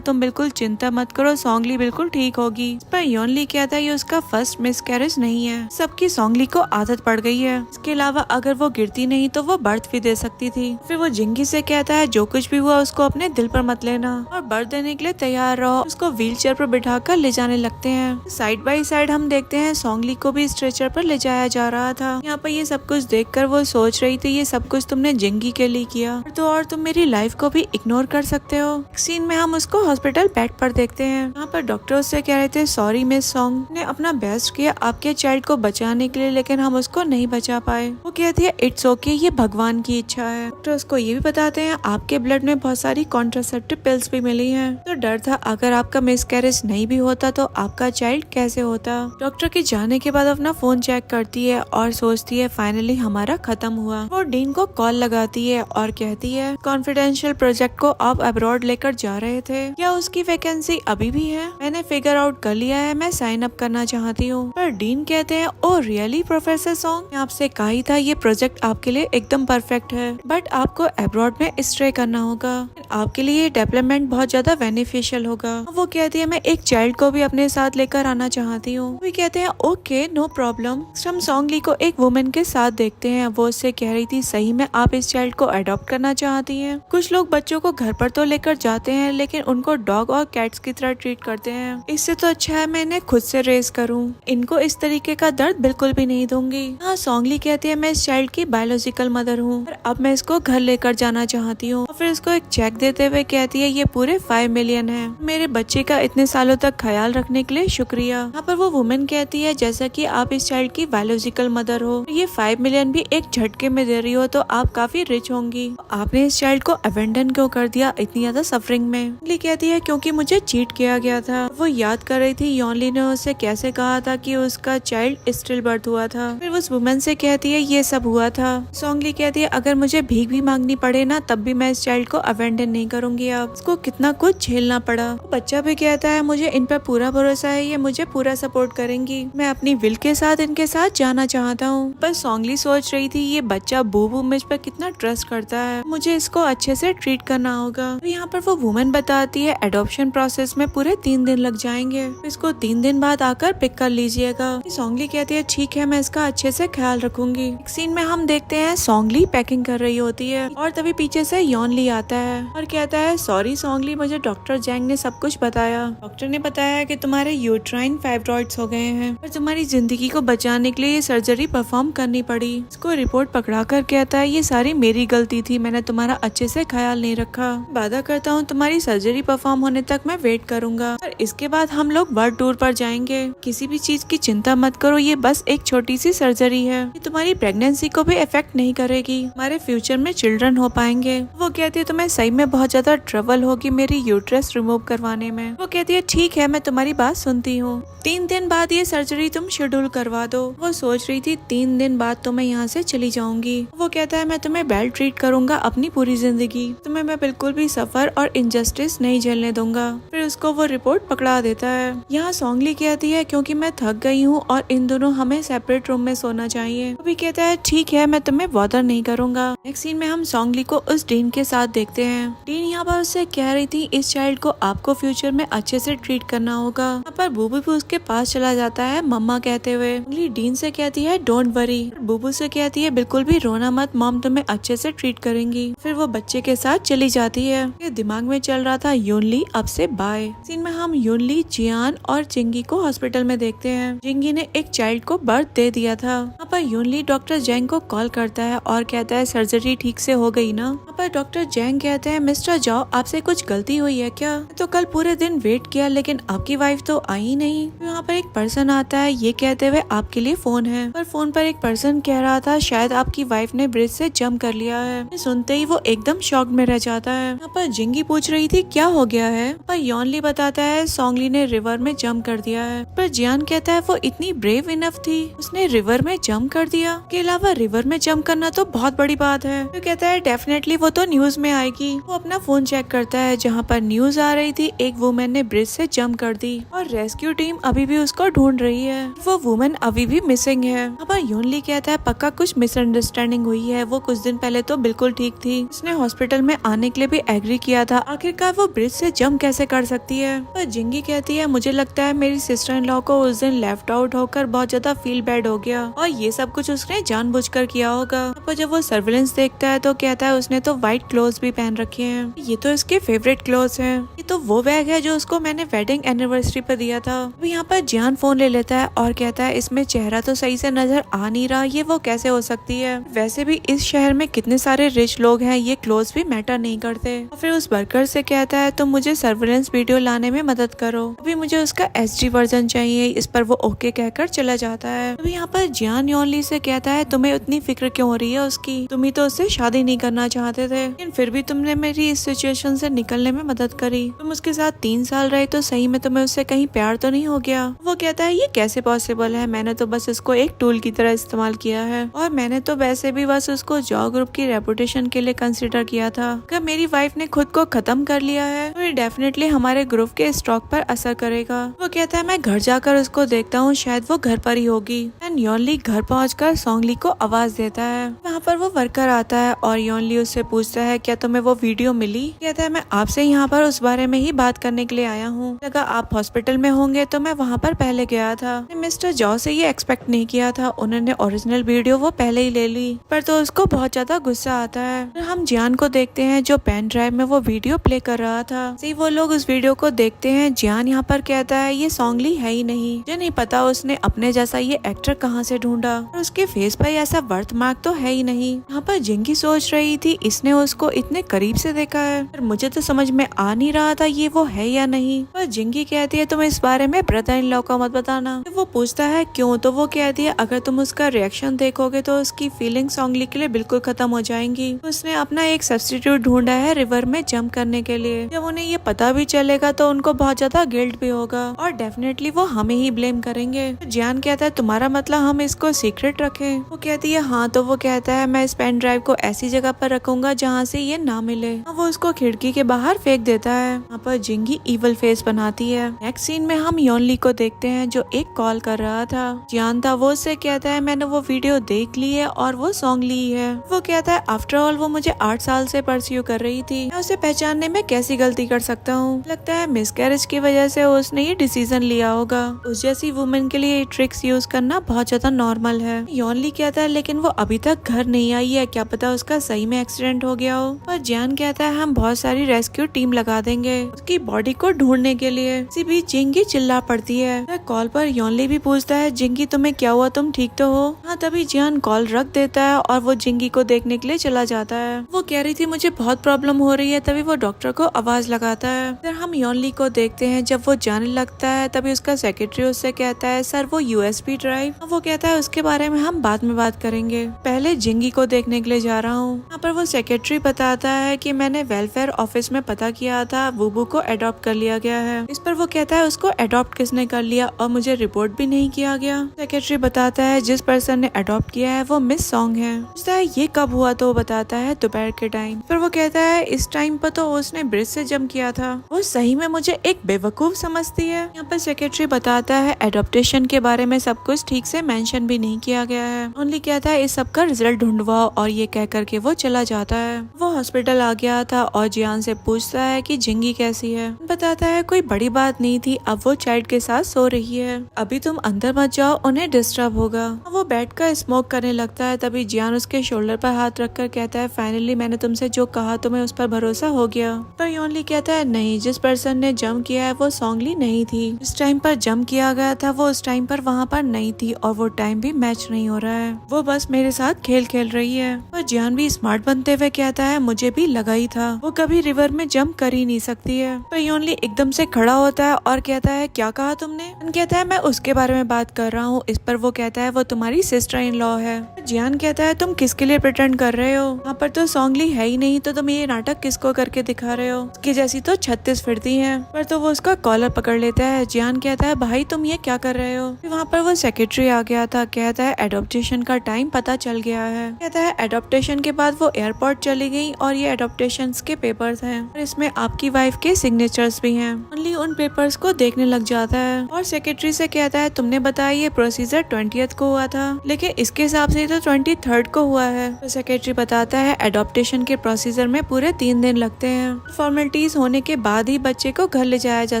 तुम बिल्कुल चिंता मत करो, सोंगली बिल्कुल ठीक होगी। इस पर योनली कहता है ये उसका फर्स्ट मिसकैरेज नहीं है, सबकी सोंगली को आदत पड़ गई है, इसके अलावा अगर वो गिरती नहीं तो वो बर्थ भी दे सकती थी। फिर वो जिंगी से कहता है जो कुछ भी हुआ उसको अपने दिल पर मत लेना और बर्थ देने के लिए तैयार रहो। उसको व्हील चेयर पर बिठा कर ले जाने लगते हैं। साइड बाय साइड हम देखते हैं सोंगली को भी स्ट्रेचर पर ले जाया जा रहा था। यहाँ पर ये सब कुछ देखकर वो सोच रही थी ये सब कुछ तुमने जिंगी के लिए किया, तो और तुम मेरी लाइफ को भी इग्नोर कर सकते हो। सीन में हम उसको हॉस्पिटल बेड पर देखते हैं। यहाँ पर डॉक्टर उससे कह रहे थे सॉरी मिस सोंग ने अपना बेस्ट किया आपके चाइल्ड को बचाने के लिए, लेकिन हम उसको नहीं बचा पाए। वो कहती है इट्स ओके, ये भगवान की इच्छा है। डॉक्टर उसको ये भी बताते हैं आपके ब्लड में बहुत सारी कॉन्ट्रासेप्टिव पिल्स भी मिली हैं, तो डर था अगर आपका मिसकैरेज नहीं भी होता तो आपका चाइल्ड कैसे होता। डॉक्टर के जाने के बाद अपना फोन चेक करती है और सोचती है फाइनली हमारा खत्म हुआ। वो डीन को कॉल लगाती है और कहती है कॉन्फिडेंशियल प्रोजेक्ट को आप अब्रॉड लेकर जा रहे थे, क्या उसकी वैकेंसी अभी भी है? मैंने फिगर आउट कर लिया है, मैं साइन अप करना चाहती हूँ। पर डीन कहते हैं ओ रियली प्रोफेसर सोंग, आपसे कहा ही था ये प्रोजेक्ट आपके लिए एकदम परफेक्ट है, बट आपको अब्रॉड में स्टे करना होगा, आपके लिए डेवलपमेंट बहुत ज्यादा बेनिफिशियल होगा। वो कहती है मैं एक चाइल्ड को भी अपने साथ लेकर आना चाहती हूँ। वो कहते हैं ओके नो प्रॉब्लम। हम सोंगली को एक वुमेन के साथ देखते हैं, वो उससे कह रही थी सही में आप इस चाइल्ड को अडॉप्ट करना चाहती हैं? कुछ लोग बच्चों को घर पर तो लेकर जाते हैं लेकिन उनको डॉग और कैट्स की तरह ट्रीट करते हैं, इससे तो अच्छा है मैं इन्हें खुद से रेस करूँ, इनको इस तरीके का दर्द बिल्कुल भी नहीं दूंगी। हाँ सोंगली कहती है मैं इस चाइल्ड की बायोलॉजिकल मदर हूँ, अब मैं इसको घर लेकर जाना चाहती हूँ। फिर उसको एक चेक देते हुए कहती है ये पूरे 5 मिलियन है, मेरे बच्चे का इतने सालों तक ख्याल रखने के लिए शुक्रिया। यहाँ पर वो वुमेन कहती है जैसा कि आप इस चाइल्ड की बायोलॉजिकल मदर हो, ये 5 मिलियन भी एक झटके में दे रही हो तो आप काफी रिच होंगी, आपने इस चाइल्ड को अबेंडन क्यों कर दिया इतनी ज्यादा सफरिंग में? योनली कहती है क्योंकि मुझे चीट किया गया था। वो याद कर रही थी योनली ने उसे कैसे कहा था कि उसका चाइल्ड स्टिल बर्थ हुआ था। फिर उस वुमेन से कहती है ये सब हुआ था। सोंगली कहती है अगर मुझे भीख भी मांगनी पड़े ना तब भी मैं इस चाइल्ड को अबेंडन नहीं करूंगी। अब उसको कितना कुछ झेलना पड़ा। बच्चा भी कहता है मुझे इन पर पूरा भरोसा है, ये मुझे पूरा सपोर्ट करेंगी, मैं अपनी विल के साथ इनके साथ जाना चाहता हूँ। पर सोंगली सोच रही थी ये बच्चा बूबू मुझ पर कितना ट्रस्ट करता है, मुझे इसको अच्छे से ट्रीट करना होगा। तो यहाँ पर वो वुमेन बताती है एडॉप्शन प्रोसेस में पूरे 3 दिन लग जाएंगे, इसको 3 दिन बाद आकर पिक कर लीजिएगा। सोंगली कहती है ठीक है मैं इसका अच्छे से ख्याल रखूंगी। एक सीन में हम देखते हैं सोंगली पैकिंग कर रही होती है और तभी पीछे से योनली आता है और कहता है सॉरी सोंगली मुझे डॉक्टर जैंग ने सब कुछ बताया। डॉक्टर ने बताया कि तुम्हारे यूट्राइन फाइब्रॉइड्स हो गए हैं और तुम्हारी जिंदगी को बचाने के लिए ये सर्जरी परफॉर्म करनी पड़ी। इसको रिपोर्ट पकड़ा कर कहता है ये सारी मेरी गलती थी, मैंने तुम्हारा अच्छे से ख्याल नहीं रखा, वादा करता हूँ तुम्हारी सर्जरी परफॉर्म होने तक मैं वेट करूंगा और इसके बाद हम लोग वर्ल्ड टूर पर जाएंगे, किसी भी चीज की चिंता मत करो, ये बस एक छोटी सी सर्जरी है, ये तुम्हारी प्रेगनेंसी को भी इफेक्ट नहीं करेगी, हमारे फ्यूचर में चिल्ड्रन हो पाएंगे। वो कहती है तुम्हें सही में बहुत ज्यादा ट्रबल होगी मेरी यूट्रस रिमूव करवाने में। वो कहती है ठीक है मैं तुम्हारी बात सुनती हूँ, 3 दिन बाद ये सर्जरी तुम शेड्यूल करवा दो। वो सोच रही थी 3 दिन बाद तो मैं यहाँ से चली जाऊंगी। वो कहता है मैं तुम्हें वेल ट्रीट करूंगा अपनी पूरी जिंदगी, तुम्हें मैं बिल्कुल भी सफर और इनजस्टिस नहीं झेलने दूंगा। फिर उसको वो रिपोर्ट पकड़ा देता है। यहाँ सोंगली कहती है क्योंकि मैं थक गई हूँ और इन दोनों हमें सेपरेट रूम में सोना चाहिए। वो भी कहता है ठीक है मैं तुम्हें बॉदर नहीं करूंगा। नेक्स्ट सीन में हम सोंगली को उस डीन के साथ देखते हैं। डीन यहाँ पर उससे कह रही थी इस चाइल्ड को आपको फ्यूचर में अच्छे से ट्रीट करना होगा, यहाँ पर बूबू भी उसके पास चला जाता है मम्मा कहते हुए। जोंगली डीन से कहती है डोंट वरी, बूबू से कहती है बिल्कुल भी रोना मत, मॉम तुम्हें अच्छे से ट्रीट करेंगी। फिर वो बच्चे के साथ चली जाती है। ये दिमाग में चल रहा था योनली अब से बाय। सीन में हम योनली, जियान और जिंगी को हॉस्पिटल में देखते हैं। जिंगी ने एक चाइल्ड को बर्थ दे दिया था। यहाँ पर योनली डॉक्टर जैंग को कॉल करता है और कहता है सर्जरी ठीक से हो गई ना। यहाँ पर डॉक्टर जैंग कहते हैं मिस्टर जाओ आपसे कुछ गलती हुई है क्या? तो कल पूरे दिन वेट किया लेकिन आपकी वाइफ तो आई ही नहीं। तो यहाँ पर एक पर्सन आता है ये कहते हुए आपके लिए फोन है। पर फोन पर एक पर्सन कह रहा था शायद आपकी वाइफ ने ब्रिज से जंप कर लिया है। सुनते ही वो एकदम शॉक्ड में रह जाता है। यहाँ पर जिंगी पूछ रही थी क्या हो गया है। पर योनली बताता है सोंगली ने रिवर में जंप कर दिया है। पर जियान कहता है वो इतनी ब्रेव इनफ थी, उसने रिवर में जंप कर दिया। के अलावा रिवर में जंप करना तो बहुत बड़ी बात है। तो कहता है डेफिनेटली वो तो न्यूज में आएगी। वो अपना फोन चेक करता है जहाँ पर न्यूज आ रही थी एक वुमेन ने ब्रिज से जंप कर दी और रेस्क्यू टीम अभी भी उसको ढूंढ रही है। वो वुमेन अभी भी मिसिंग है। अब योनली कहता है पक्का कुछ मिसअंडरस्टैंडिंग हुई है, वो कुछ दिन पहले तो बिल्कुल ठीक थी, उसने हॉस्पिटल में आने के लिए भी एग्री किया था, आखिरकार वो ब्रिज से जंप कैसे कर सकती है। पर जिंगी कहती है मुझे लगता है मेरी सिस्टर इन लॉ को उस दिन लेफ्ट आउट होकर बहुत ज्यादा फील बैड हो गया और ये सब कुछ उसने जानबूझकर किया होगा। पर जब वो सर्विलेंस देखता है तो कहता है उसने तो व्हाइट क्लोथ भी पहन रखे हैं, ये तो इसके फेवरेट क्लोथ हैं, ये तो वो बैग है जो उसको मैंने वेडिंग एनिवर्सरी पर दिया था। अब यहाँ पर जियान फोन ले लेता है और कहता है इसमें चेहरा तो सही से नजर आ नहीं रहा, ये वो कैसे हो सकती है, वैसे भी इस शहर में कितने सारे रिच लोग हैं, ये क्लोथ भी मैटर नहीं करते। और फिर उस वर्कर से कहता है तुम मुझे सर्विलेंस वीडियो लाने में मदद करो, अभी मुझे उसका एचडी वर्जन चाहिए। इस पर वो ओके कहकर चला जाता है। अभी यहाँ पर जियान योनली से कहता है तुम्हें उतनी फिक्र क्यों हो रही है उसकी, तुम ही तो उससे शादी नहीं करना चाहते थे, लेकिन फिर भी तुमने मेरी इस सिचुएशन से निकलने में मदद करी, तुम उसके साथ 3 साल रहे तो सही में तुम्हें उससे कहीं प्यार तो नहीं हो गया। वो कहता है ये कैसे पॉसिबल है, मैंने तो बस इसको एक टूल की तरह इस्तेमाल किया है और मैंने तो वैसे भी बस उसको जॉ ग्रुप की रेपुटेशन के लिए कंसिडर किया था। अगर मेरी वाइफ ने खुद को खत्म कर लिया है तो ये डेफिनेटली हमारे ग्रुप के स्टॉक पर असर करेगा। वो कहता है मैं घर जाकर उसको देखता हूँ, शायद वो घर पर ही होगी। एंड योनली घर पहुंचकर सोंगली को आवाज देता है। वहाँ पर वो वर्कर आता है और योनली उससे पूछता है क्या तुम्हें वो वीडियो मिली। कहता है मैं आपसे यहाँ पर उस बारे में ही बात करने के लिए आया हूँ, लगा आप हॉस्पिटल में होंगे तो मैं वहाँ पर पहले गया था। मिस्टर जॉ से ये एक्सपेक्ट नहीं किया था, उन्होंने ओरिजिनल वीडियो वो पहले ही ले ली, पर तो उसको बहुत ज्यादा गुस्सा आता है। हम जियान को देखते हैं जो पेन ड्राइव में वो वीडियो प्ले कर रहा था। वो लोग उस वीडियो को देखते हैं। जियान यहाँ पर कहता है ये सोंगली है ही नहीं, मुझे नहीं पता उसने अपने जैसा ये एक्टर कहाँ से ढूंढा और उसके फेस पर ऐसा बर्थ मार्क तो है ही नहीं। यहाँ पर जिंगी सोच रही थी इसने उसको इतने करीब से देखा है, पर मुझे तो समझ में आ नहीं रहा था ये वो है या नहीं। और जिंगी कहती है तुम इस बारे में ब्रदर इन लॉ को मत बताना। वो पूछता है क्यों, तो वो कहती है अगर तुम उसका रिएक्शन देखोगे तो उसकी फीलिंग सोंगली के लिए बिल्कुल खत्म हो जाएंगी। उसने अपना एक सब्स्टिट्यूट ढूंढा है रिवर में जंप करने के लिए, जब उन्हें ये पता भी चलेगा तो उनको बहुत ज्यादा गिल्ट भी होगा और डेफिनेटली वो हमें ही ब्लेम करेंगे। तो जियान कहता है तुम्हारा मतलब हम इसको सीक्रेट रखें। वो कहती है हाँ। तो वो कहता है मैं इस पेन ड्राइव को ऐसी जगह पर रखूंगा जहाँ से ये ना मिले। वो उसको खिड़की के बाहर फेंक देता है। यहाँ पर जिंगी इवल फेस बनाती है। नेक्स्ट सीन में हम योनली को देखते हैं जो एक कॉल कर रहा था। जियान था वो उससे कहता है मैंने वो वीडियो देख ली है और वो सॉन्ग ली है। वो कहता है आफ्टर ऑल वो मुझे 8 साल से परस्यू कर रही थी, मैं उसे पहचानने में कैसी गलती कर सकता हूँ। लगता है मिसकैरेज की वजह से उसने ये डिसीजन लिया होगा। उस जैसी वुमेन के लिए ट्रिक्स यूज करना बहुत ज्यादा नॉर्मल है। योनली कहता है लेकिन वो अभी तक घर नहीं आई है, क्या पता उसका सही में एक्सीडेंट हो गया हो। पर जियान कहता है हम बहुत सारी रेस्क्यू टीम लगा देंगे उसकी बॉडी को ढूंढने के लिए। इसी बीच जिंगी चिल्ला पड़ती है। कॉल पर योनली भी पूछता है जिंगी तुम्हें क्या हुआ, तुम ठीक तो हो? हाँ। तभी जियान कॉल रख देता है और वो जिंगी को देखने के लिए चला जाता है। वो कह रही थी मुझे बहुत प्रॉब्लम हो रही है, तभी वो डॉक्टर को आवाज लगाता है। फिर हम योनली को देखते हैं जब वो जाने लगता है तभी उसका सेक्रेटरी उससे कहता है सर वो यूएसबी ड्राइव। वो कहता है उसके बारे में हम बाद में बात करेंगे, पहले जिंगी को देखने के लिए जा रहा हूँ। यहाँ पर वो सेक्रेटरी बताता है कि मैंने वेलफेयर ऑफिस में पता किया था, बुबू को अडॉप्ट कर लिया गया है। इस पर वो कहता है उसको अडॉप्ट किसने कर लिया और मुझे रिपोर्ट भी नहीं किया गया। सेक्रेटरी बताता है जिस पर्सन ने अडॉप्ट किया है वो मिस सॉन्ग है। पूछता है ये कब हुआ, तो वो बताता है दोपहर के टाइम। फिर वो कहता है इस टाइम पर तो उसने ब्रिज से जंप किया था, वो सही में मुझे एक बेवकूफ समझती है। यहाँ पर सेक्रेटरी बताता है एडॉप्टेशन के बारे में सब कुछ ठीक से मेंशन भी नहीं किया गया है, ओनली कहता है इस सब का रिजल्ट ढूंढवाओ और ये कह करके वो चला जाता है। वो हॉस्पिटल आ गया था और जियान से पूछता है कि जिंगी कैसी है। बताता है कोई बड़ी बात नहीं थी, अब वो चाइल्ड के साथ सो रही है, अभी तुम अंदर मत जाओ, उन्हें डिस्टर्ब होगा। वो बैठकर स्मोक करने लगता है। तभी जियान उसके शोल्डर पर हाथ रखकर कहता है फाइनली मैंने तुमसे जो कहा तुम्हें उस पर भरोसा हो गया। पर योनली कहता है नहीं, जिस पर्सन ने जंप किया है वो सोंगली नहीं थी। इस टाइम पर जंप किया गया था वो उस टाइम पर वहाँ पर नहीं थी और वो टाइम भी मैच नहीं हो रहा है। वो बस मेरे साथ खेल खेल रही है। और जियान भी स्मार्ट बनते हुए कहता है मुझे भी लगा ही था, वो कभी रिवर में जंप कर ही नहीं सकती है। पर योनली एकदम से खड़ा होता है और कहता है क्या कहा तुमने? कहता है मैं उसके बारे में बात कर रहा हूँ। इस पर वो कहता है वो तुम्हारी सिस्टर इन लॉ है। जियान कहता है तुम किसके लिए प्रिटेंड कर रहे हो, यहाँ पर तो सोंगली है ही नहीं, तो तुम ये नाटक किसको करके दिखा रहे हो, उसकी जैसी तो 36 फिरती है। पर तो वो उसका कॉलर पकड़ लेता है। जियान कहता है भाई तुम ये क्या कर रहे हो? वहाँ पर वो सेक्रेटरी आ गया था। कहता है एडॉप्टेशन का टाइम पता चल गया है। कहता है एडॉप्टेशन के बाद वो एयरपोर्ट चली गई और ये एडॉप्टेशन के पेपर्स हैं और इसमें आपकी वाइफ के सिग्नेचर्स भी हैं। ओनली उन पेपर्स को देखने लग जाता है और सेक्रेटरी से कहता है तुमने बताया ये प्रोसीजर 20th को हुआ था, लेकिन इसके हिसाब से तो 23rd को हुआ है। तो सेक्रेटरी बताता है एडॉप्टेशन के प्रोसीजर में पूरे 3 दिन लगते हैं। फॉर्मेलिटीज होने के बाद ही बच्चे को घर ले जाया जा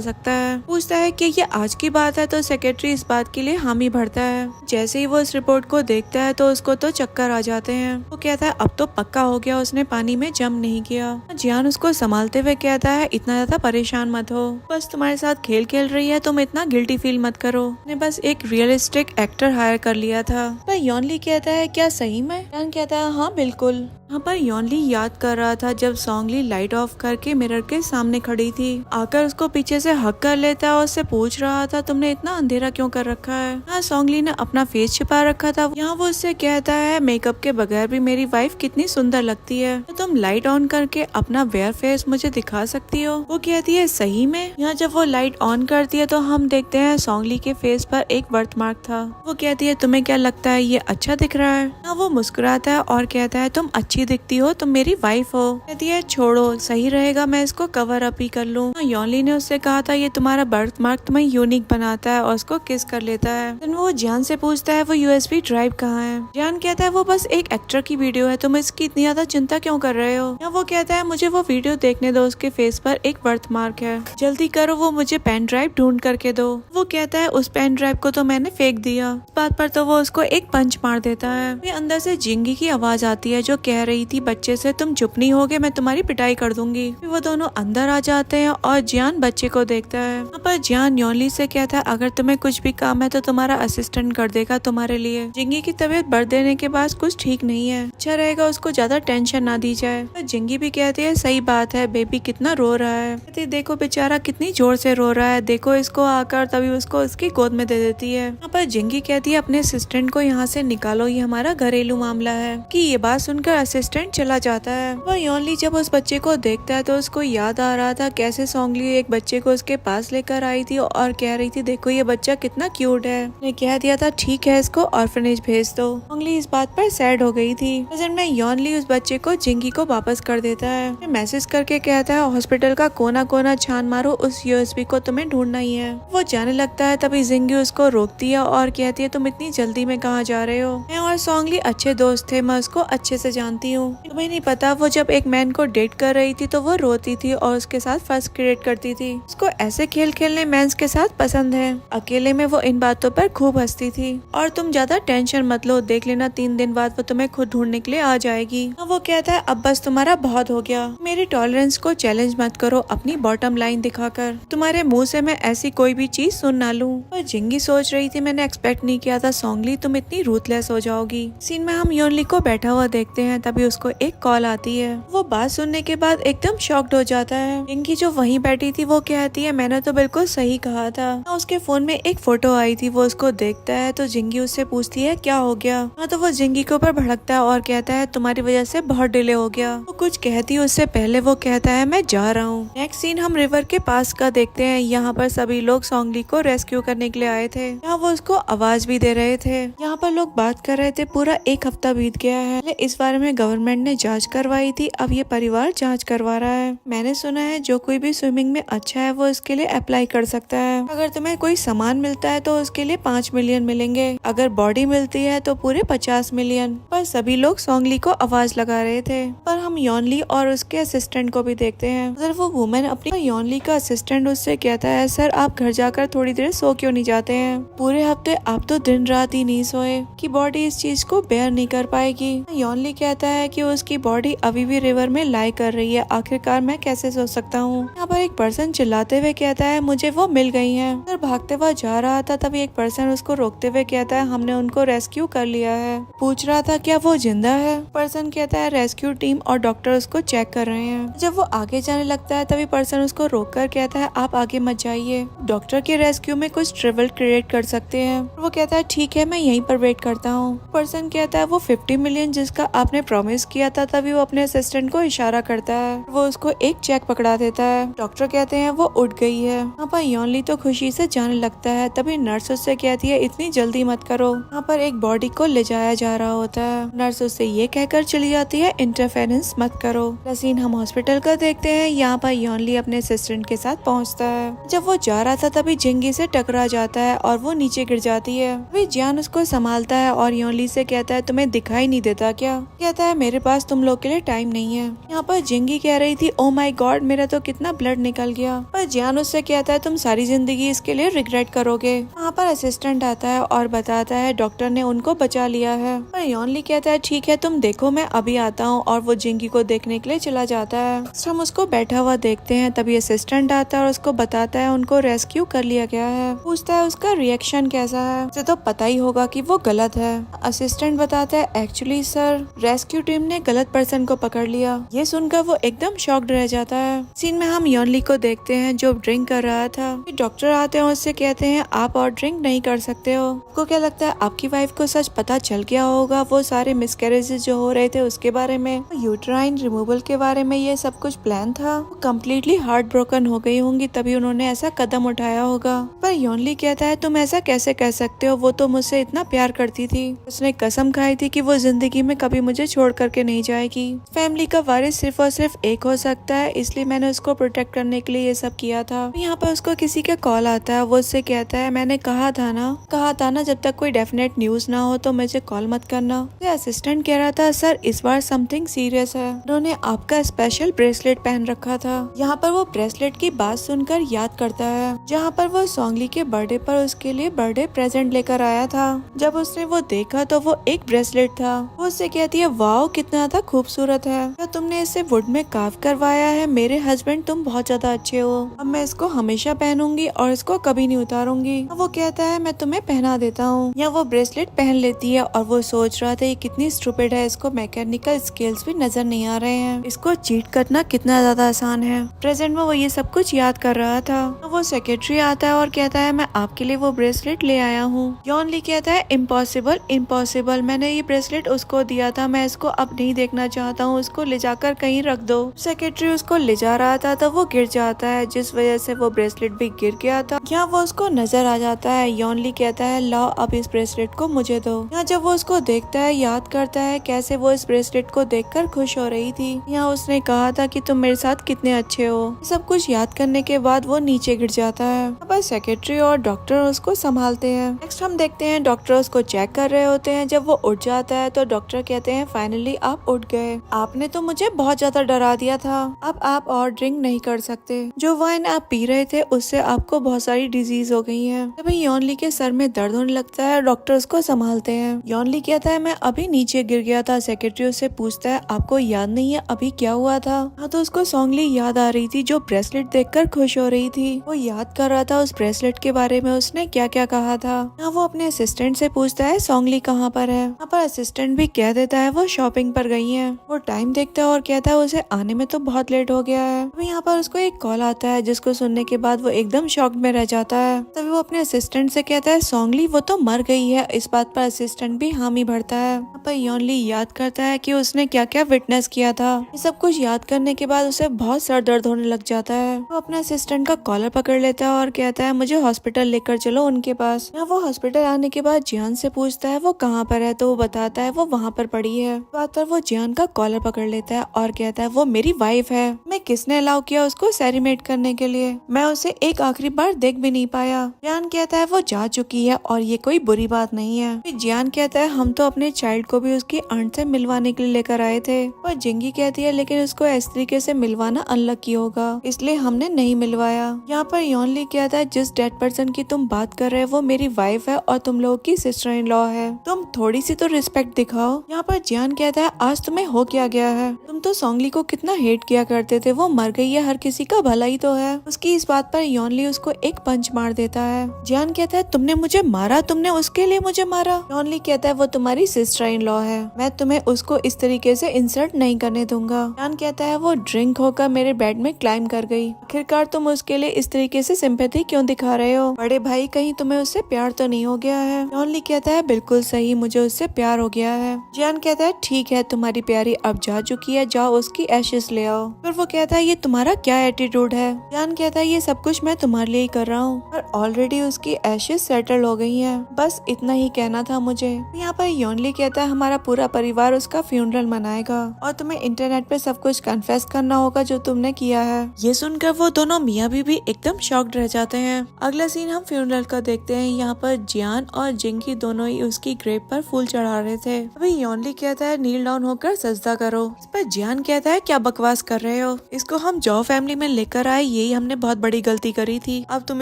सकता है। पूछता है कि ये आज की बात है, तो सेक्रेटरी इस बात के लिए हामी भरता है। जैसे ही वो इस रिपोर्ट को देखता है तो उसको तो चक्कर आ जाते हैं। वो कहता है अब तो पक्का हो गया उसने पानी में जंप नहीं किया। जियान उसको संभालते हुए कहता है इतना ज्यादा परेशान मत हो, बस तुम्हारे साथ खेल खेल रही है, तुम इतना गिल्टी फील मत करो, ने बस एक रियलिस्टिक एक्टर हायर कर लिया था। पर योनली कहता है क्या सही में? जियान कहता है हाँ बिल्कुल। यहाँ पर योनली याद कर रहा था जब सोंगली लाइट ऑफ करके मिरर के सामने खड़ी थी, आकर उसको पीछे से हक कर लेता और उससे पूछ रहा था तुमने इतना अंधेरा क्यों कर रखा है। हाँ सोंगली ने अपना फेस छिपा रखा था। यहाँ वो उससे कहता है मेकअप के बगैर भी मेरी वाइफ कितनी सुंदर लगती है, तो तुम लाइट ऑन करके अपना वेयर फेस मुझे दिखा सकती हो। वो कहती है सही में? यहाँ जब वो लाइट ऑन करती है तो हम देखते हैं सोंगली के फेस पर एक बर्थ मार्क था। वो कहती है तुम्हें क्या लगता है ये अच्छा दिख रहा है? हाँ वो मुस्कुराता है और कहता है तुम अच्छी दिखती हो, तुम मेरी वाइफ हो। कहती है छोड़ो, सही रहेगा मैं इसको कवर अप ही कर लूँ। योनली ने उससे कहा था ये तुम्हारा बर्थ मार्क तुम्हें यूनिक बनाता है और उसको किस कर लेता है। फिर वो जियान से पूछता है वो USB ड्राइव कहाँ है। जियान कहता है वो बस एक एक्टर की वीडियो है, तुम इसकी इतनी ज्यादा चिंता क्यों कर रहे हो। या वो कहता है मुझे वो वीडियो देखने दो, उसके फेस पर एक बर्थ मार्क है, जल्दी करो वो मुझे पेन ड्राइव ढूंढ करके दो। वो कहता है उस पेन ड्राइव को तो मैंने फेंक दिया। इस बात पर तो वो उसको एक पंच मार देता है। अंदर से जिंगी की आवाज आती है जो कह रही थी बच्चे से तुम चुप नहीं होगे मैं तुम्हारी पिटाई कर दूंगी। वो दोनों अंदर आ जाते हैं और जियान बच्चे को देखता है। यहाँ पर जियान योनली से कहता है अगर तुम्हें कुछ भी काम है तो तुम्हारा असिस्टेंट कर देगा तुम्हारे लिए। जिंगी की तबीयत बढ़ देने के बाद कुछ ठीक नहीं है, अच्छा रहेगा उसको ज्यादा टेंशन ना दी जाए। तो जिंगी भी कहती है सही बात है, बेबी कितना रो रहा है। कहती देखो बेचारा कितनी जोर से रो रहा है, देखो इसको आकर। तभी उसको उसकी गोद में दे देती है। यहाँ पर जिंगी कहती है अपने असिस्टेंट को यहाँ से निकालो, ये हमारा घरेलू मामला है। कि ये बात सुनकर असिस्टेंट चला जाता है। वह योनली जब उस बच्चे को देखता है तो उसको याद आ रहा था कैसे सोंगली एक बच्चे को उसके पास लेकर आई थी और कह रही थी देखो ये बच्चा कितना क्यूट है। ने कह दिया था ठीक है इसको ऑर्फनेज भेज दो। सोंगली इस बात पर सैड हो गई थी। प्रेजेंट में योनली उस बच्चे को जिंगी को वापस कर देता है। मैसेज करके कहता है हॉस्पिटल का कोना कोना छान मारो, उस USB को तुम्हें ढूंढना ही है। वो जाने लगता है तभी जिंगी उसको रोकती है और कहती है तुम इतनी जल्दी में कहाँ जा रहे हो, मैं और सोंगली अच्छे दोस्त थे, मैं उसको अच्छे से जानती हूँ। तुम्हें नहीं पता वो जब एक मैन को डेट कर रही थी तो वो रोती थी और उसके साथ फर्स्ट क्रिएट करती थी। उसको ऐसे खेल खेलने मैंस के साथ पसंद है। अकेले में वो इन बातों पर खूब हंसती थी। और तुम ज्यादा टेंशन मत लो, देख लेना 3 दिन बाद वो तुम्हें खुद ढूंढने के लिए आ जाएगी। वो कहता है अब बस तुम्हारा बहुत हो गया, मेरी टॉलरेंस को चैलेंज मत करो अपनी बॉटम लाइन दिखाकर, तुम्हारे मुंह से मैं ऐसी कोई भी चीज सुन ना लूं। और जिंगी सोच रही थी मैंने एक्सपेक्ट नहीं किया था सोंगली तुम इतनी रूथलेस हो जाओगी। सीन में हम योनली को बैठा हुआ देखते हैं। तभी उसको एक कॉल आती है। वो बात सुनने के बाद एकदम शॉक्ड हो जाता है। जिंगी जो वहीं बैठी थी वो कहती है मैंने तो बिल्कुल सही कहा था। उसके फोन में एक फोटो आई थी, वो उसको देखता है तो जिंगी उससे पूछती है क्या हो गया। हाँ तो वो जिंगी के ऊपर भड़कता है और कहता है तुम्हारी वजह से बहुत डिले हो गया। वो कुछ कहती है उससे पहले वो कहता है मैं जा रहा हूँ। नेक्स्ट सीन हम रिवर के पास का देखते हैं। यहाँ पर सभी लोग सोंगली को रेस्क्यू करने के लिए आए थे। यहाँ वो उसको आवाज भी दे रहे थे। यहाँ पर लोग बात कर रहे थे पूरा 1 हफ्ता बीत गया है। इस बारे में गवर्नमेंट ने जांच करवाई थी, अब ये परिवार जांच करवा रहा है। मैंने सुना है जो कोई भी स्विमिंग में अच्छा है वो इसके लिए अप्लाई कर सकता है। अगर तुम्हें कोई सामान मिलता है तो उसके लिए 5 मिलियन मिलेंगे, अगर बॉडी मिलती है तो पूरे 50 मिलियन। पर सभी लोग सोंगली को आवाज लगा रहे थे। पर हम यॉनली और उसके असिस्टेंट को भी देखते हैं। अगर वो वुमेन अपनी यॉनली का असिस्टेंट उससे कहता है, सर आप घर जाकर थोड़ी देर सो क्यों नहीं जाते हैं? पूरे हफ्ते आप तो दिन रात ही नहीं सोए कि बॉडी इस चीज को बेयर नहीं कर पाएगी। यॉनली कहता है कि उसकी बॉडी अभी भी रिवर में लाई कर रही है, आखिरकार मैं कैसे सो सकता हूँ। यहाँ पर एक पर्सन चिल्लाते हुए कहता है, मुझे वो मिल गई है। अगर भागते हुए जा रहा था तभी एक पर्सन उसको रोकते हुए कहता है, हमने उनको रेस्क्यू कर लिया है। पूछ रहा था क्या वो जिंदा है? पर्सन कहता है रेस्क्यू टीम और डॉक्टर उसको चेक कर रहे हैं। जब वो आगे जाने लगता है तभी पर्सन उसको रोक कर कहता है, आप आगे मत जाइए, डॉक्टर के रेस्क्यू में कुछ ट्रबल क्रिएट कर सकते हैं। वो कहता है ठीक है, मैं यहीं पर वेट करता हूँ। पर्सन कहता है वो 50 मिलियन जिसका आपने प्रॉमिस किया था। तभी वो अपने असिस्टेंट को इशारा करता है, वो उसको एक चेक पकड़ा देता है। डॉक्टर कहते हैं वो उठ गई है। यहाँ पर यॉनली तो खुशी से जाने लगता है। तभी नर्स उससे कहती है, इतनी जल्दी मत करो। यहाँ पर एक बॉडी को ले जाया जा रहा होता है। नर्स उससे ये कहकर चली जाती है, इंटरफेरेंस मत करो। सीन हम हॉस्पिटल का देखते हैं। यहाँ पर यॉनली अपने असिस्टेंट के साथ पहुँचता है। जब वो जा रहा था तभी जिंगी से टकरा जाता है और वो नीचे गिर जाती है। अभी जियान उसको संभालता है और यॉनली से कहता है, तुम्हें दिखाई नहीं देता क्या? कहता है मेरे पास तुम लोग के लिए टाइम नहीं है। यहाँ पर जिंगी कह रही थी, ओ माय गॉड मेरा तो कितना ब्लड निकल गया। पर जियान उससे कहता है, तुम सारी जिंदगी इसके लिए रिग्रेट करोगे। यहाँ पर असिस्टेंट आता है और बताता है डॉक्टर ने उनको बचा लिया है। पर यॉनली कहता है ठीक है तुम देखो, मैं अभी आता हूँ। और वो जिंगी को देखने के लिए चला जाता है। हम उसको बैठा हुआ देखते हैं। तभी असिस्टेंट आता है और उसको बताता है उनको रेस्क्यू कर लिया गया है। पूछता है उसका रिएक्शन कैसा है? उसे तो पता ही होगा कि वो गलत है। असिस्टेंट बताता है, एक्चुअली सर रेस्क्यू टीम ने गलत पर्सन को पकड़ लिया। ये सुनकर वो एकदम शॉक्ड रह जाता है। सीन में हम यॉनली को देखते हैं जो ड्रिंक कर रहा था। डॉक्टर आते हैं और उससे कहते हैं आप और ड्रिंक नहीं कर सकते हो। आपको क्या लगता है आपकी वाइफ को सच पता चल गया होगा वो सारे मिसकैरेजेस जो हो रहे थे उसके बारे में, यूट्राइन रिमूवल के बारे में, ये सब कुछ प्लान था? वो कम्प्लीटली हार्ट ब्रोकन हो गई होंगी तभी उन्होंने ऐसा कदम उठाया होगा। पर यॉनली कहता है तुम ऐसा कैसे कह सकते हो, वो तो मुझसे इतना प्यार करती थी। उसने कसम खाई थी कि वो जिंदगी में कभी मुझे छोड़ करके नहीं जाएगी। फैमिली का वारिस सिर्फ और सिर्फ एक हो सकता है, इसलिए मैंने उसको प्रोटेक्ट करने के लिए ये सब किया था। यहाँ पर उसको किसी का कॉल आता है। वो उससे कहता है, मैंने कहा था ना जब तक कोई डेफिनेट न्यूज ना हो तो मुझे कॉल मत करना। असिस्टेंट कह रहा था, सर इस बार समथिंग सीरियस है, उन्होंने आपका स्पेशल ब्रेसलेट पहन रखा था। यहाँ पर वो ब्रेसलेट की बात सुनकर याद करता है जहाँ पर वो सोंगली के बर्थडे पर उसके लिए बर्थडे प्रेजेंट लेकर आया था। जब उसने वो देखा तो वो एक ब्रेसलेट था। वो उससे कहती है, वाओ कितना ज्यादा खूबसूरत है, क्या तुमने इसे वुड में कार्व करवाया है? मेरे हस्बैंड तुम बहुत ज्यादा अच्छे हो, अब मैं इसको हमेशा पहनूंगी और इसको कभी नहीं उतारूंगी। वो कहता है मैं तुम्हें पहना देता हूँ। या वो ब्रेसलेट पहन लेती है और वो सोच रहा था ये कितनी स्टूपिड है, इसको मैकेनिकल स्किल्स भी नजर नहीं आ रहे हैं, इसको चीट करना कितना ज्यादा आसान है। प्रेजेंट में वो ये सब कुछ याद कर रहा था। वो सेक्रेटरी आता है और कहता है मैं आपके लिए वो ब्रेसलेट ले आया हूँ। यॉनली कहता है इम्पॉसिबल इम्पॉसिबल, मैंने ये ब्रेसलेट उसको दिया था, मैं इसको अब नहीं देखना चाहता हूँ, उसको ले जाकर कहीं रख दो। सेक्रेटरी उसको ले जा रहा था तो वो गिर जाता है जिस वजह से वो ब्रेसलेट भी गिर गया था। यहाँ वो उसको नजर आ जाता है। यॉनली कहता है लाओ अब इस ब्रेसलेट को मुझे दो। यहाँ जब वो उसको देखता है याद करता है कैसे वो इस ब्रेसलेट को देखकर खुश हो रही थी। यहाँ उसने कहा था कि तुम मेरे साथ कितने अच्छे हो। सब कुछ याद करने के बाद वो नीचे गिर जाता है। अब सेक्रेटरी और डॉक्टर उसको संभालते हैं। नेक्स्ट हम देखते हैं डॉक्टर उसको चेक कर रहे होते हैं। जब वो उठ जाता है तो डॉक्टर कहते हैं फाइनली आप उठ गए, आपने तो मुझे बहुत ज्यादा डरा दिया था, अब आप और ड्रिंक नहीं कर सकते, जो वाइन आप पी रहे थे उससे आपको बहुत सारी डिजीज हो गई है। तभी यॉनली के सर में दर्द होने लगता है। डॉक्टर उसको संभालते हैं। यॉनली कहता है मैं अभी नीचे गिर गया था। सेक्रेटरी उससे पूछता है आपको याद नहीं है अभी क्या हुआ था? हाँ तो उसको सोंगली याद आ रही थी जो ब्रेसलेट देखकर खुश हो रही थी। वो याद कर रहा था उस ब्रेसलेट के बारे में उसने क्या क्या कहा था। हाँ वो अपने असिस्टेंट से पूछता है सोंगली कहाँ पर है। यहाँ पर असिस्टेंट भी कह देता है वो शॉपिंग पर गई है। वो टाइम देखता है और कहता है उसे आने में तो बहुत लेट हो गया है। अभी यहाँ पर उसको एक कॉल आता है जिसको सुनने के बाद वो एकदम शॉक्ड में रह जाता है। तभी वो अपने असिस्टेंट से कहता है सोंगली वो तो मर गई है। इस बात पर असिस्टेंट भी हामी भरता है। यहाँ पर यॉनली याद करता है कि उसने क्या क्या विटनेस किया था। ये सब कुछ याद करने के बाद उसे बहुत सर दर्द होने लग जाता है। वो अपने असिस्टेंट का कॉलर पकड़ लेता है और कहता है मुझे हॉस्पिटल लेकर चलो उनके पास। यहाँ वो हॉस्पिटल आने के बाद जियान से पूछता है वो कहाँ पर है तो वो बताता है वो वहाँ पर पड़ी है। बात पर वो जियान का कॉलर पकड़ लेता है और कहता है वो मेरी वाइफ है, मैं किसने अलाउ किया उसको सेरिमेट करने के लिए, मैं उसे एक आखिरी बार देख भी नहीं पाया। जियान कहता है वो जा चुकी है और ये कोई बुरी बात नहीं है। जियान कहता है हम तो अपने चाइल्ड को भी उसकी आंट से मिलवाने के लिए लिए लेकर आए थे। और जिंगी कहती है लेकिन उसको इस तरीके से मिलवाना अनलकी होगा, इसलिए हमने नहीं मिलवाया। यहाँ पर योनली कहता है जिस डेड पर्सन की तुम बात कर रहे हो वो मेरी वाइफ है और तुम लोगों की सिस्टर इन लॉ है, तुम थोड़ी सी तो रिस्पेक्ट दिखाओ। यहाँ पर जियान कहता है आज तुम्हें हो क्या गया है, तुम तो सोंगली को कितना हेट किया करते थे, वो मर गई है, हर किसी का भला ही तो है। उसकी इस बात पर योनली उसको एक पंच मार देता है। जियान कहता है तुमने मुझे मारा, तुमने उसके लिए मुझे मारा। योनली कहता है वो तुम्हारी सिस्टर इन लॉ है, मैं तुम्हें उसको इस तरीके से इंसल्ट नहीं करने दूंगा। जियान कहता है वो ड्रिंक होकर मेरे बेड में क्लाइम कर गई, आखिरकार तुम उसके लिए इस तरीके से सिंपैथी क्यों दिखा रहे हो, बड़े भाई कहीं तुम्हें उससे प्यार तो नहीं हो गया है। योनली कहता है बिल्कुल सही, मुझे उससे प्यार हो गया है। जियान कहता है ठीक है, तुम्हारी प्यारी अब जा चुकी है, जाओ उसकी एशेस ले आओ। फिर वो कहता है ये तुम्हारा क्या एटीट्यूड है। जियान कहता है ये सब कुछ मैं तुम्हारे लिए ही कर रहा हूँ, और ऑलरेडी उसकी एशेस सेटल हो गई हैं, बस इतना ही कहना था मुझे। यहाँ पर योनली कहता है हमारा पूरा परिवार उसका फ्यूनरल मनाएगा और तुम्हें इंटरनेट पे सब कुछ कन्फेस करना होगा जो तुमने किया है। ये सुनकर वो दोनों मियाँ बीवी एकदम शॉक्ड रह जाते हैं। अगला सीन हम फ्यूनरल का देखते हैं। यहाँ पर जियान और जिंगी दोनों ही उसकी ग्रेव पर फूल चढ़ा रहे थे। अभी योनली कहता है नील डाउन होकर सजदा करो। इस पर जियान कहता है क्या बकवास कर रहे हो, इसको हम जॉ फैमिली में लेकर आए, यही हमने बहुत बड़ी गलती करी थी, अब तुम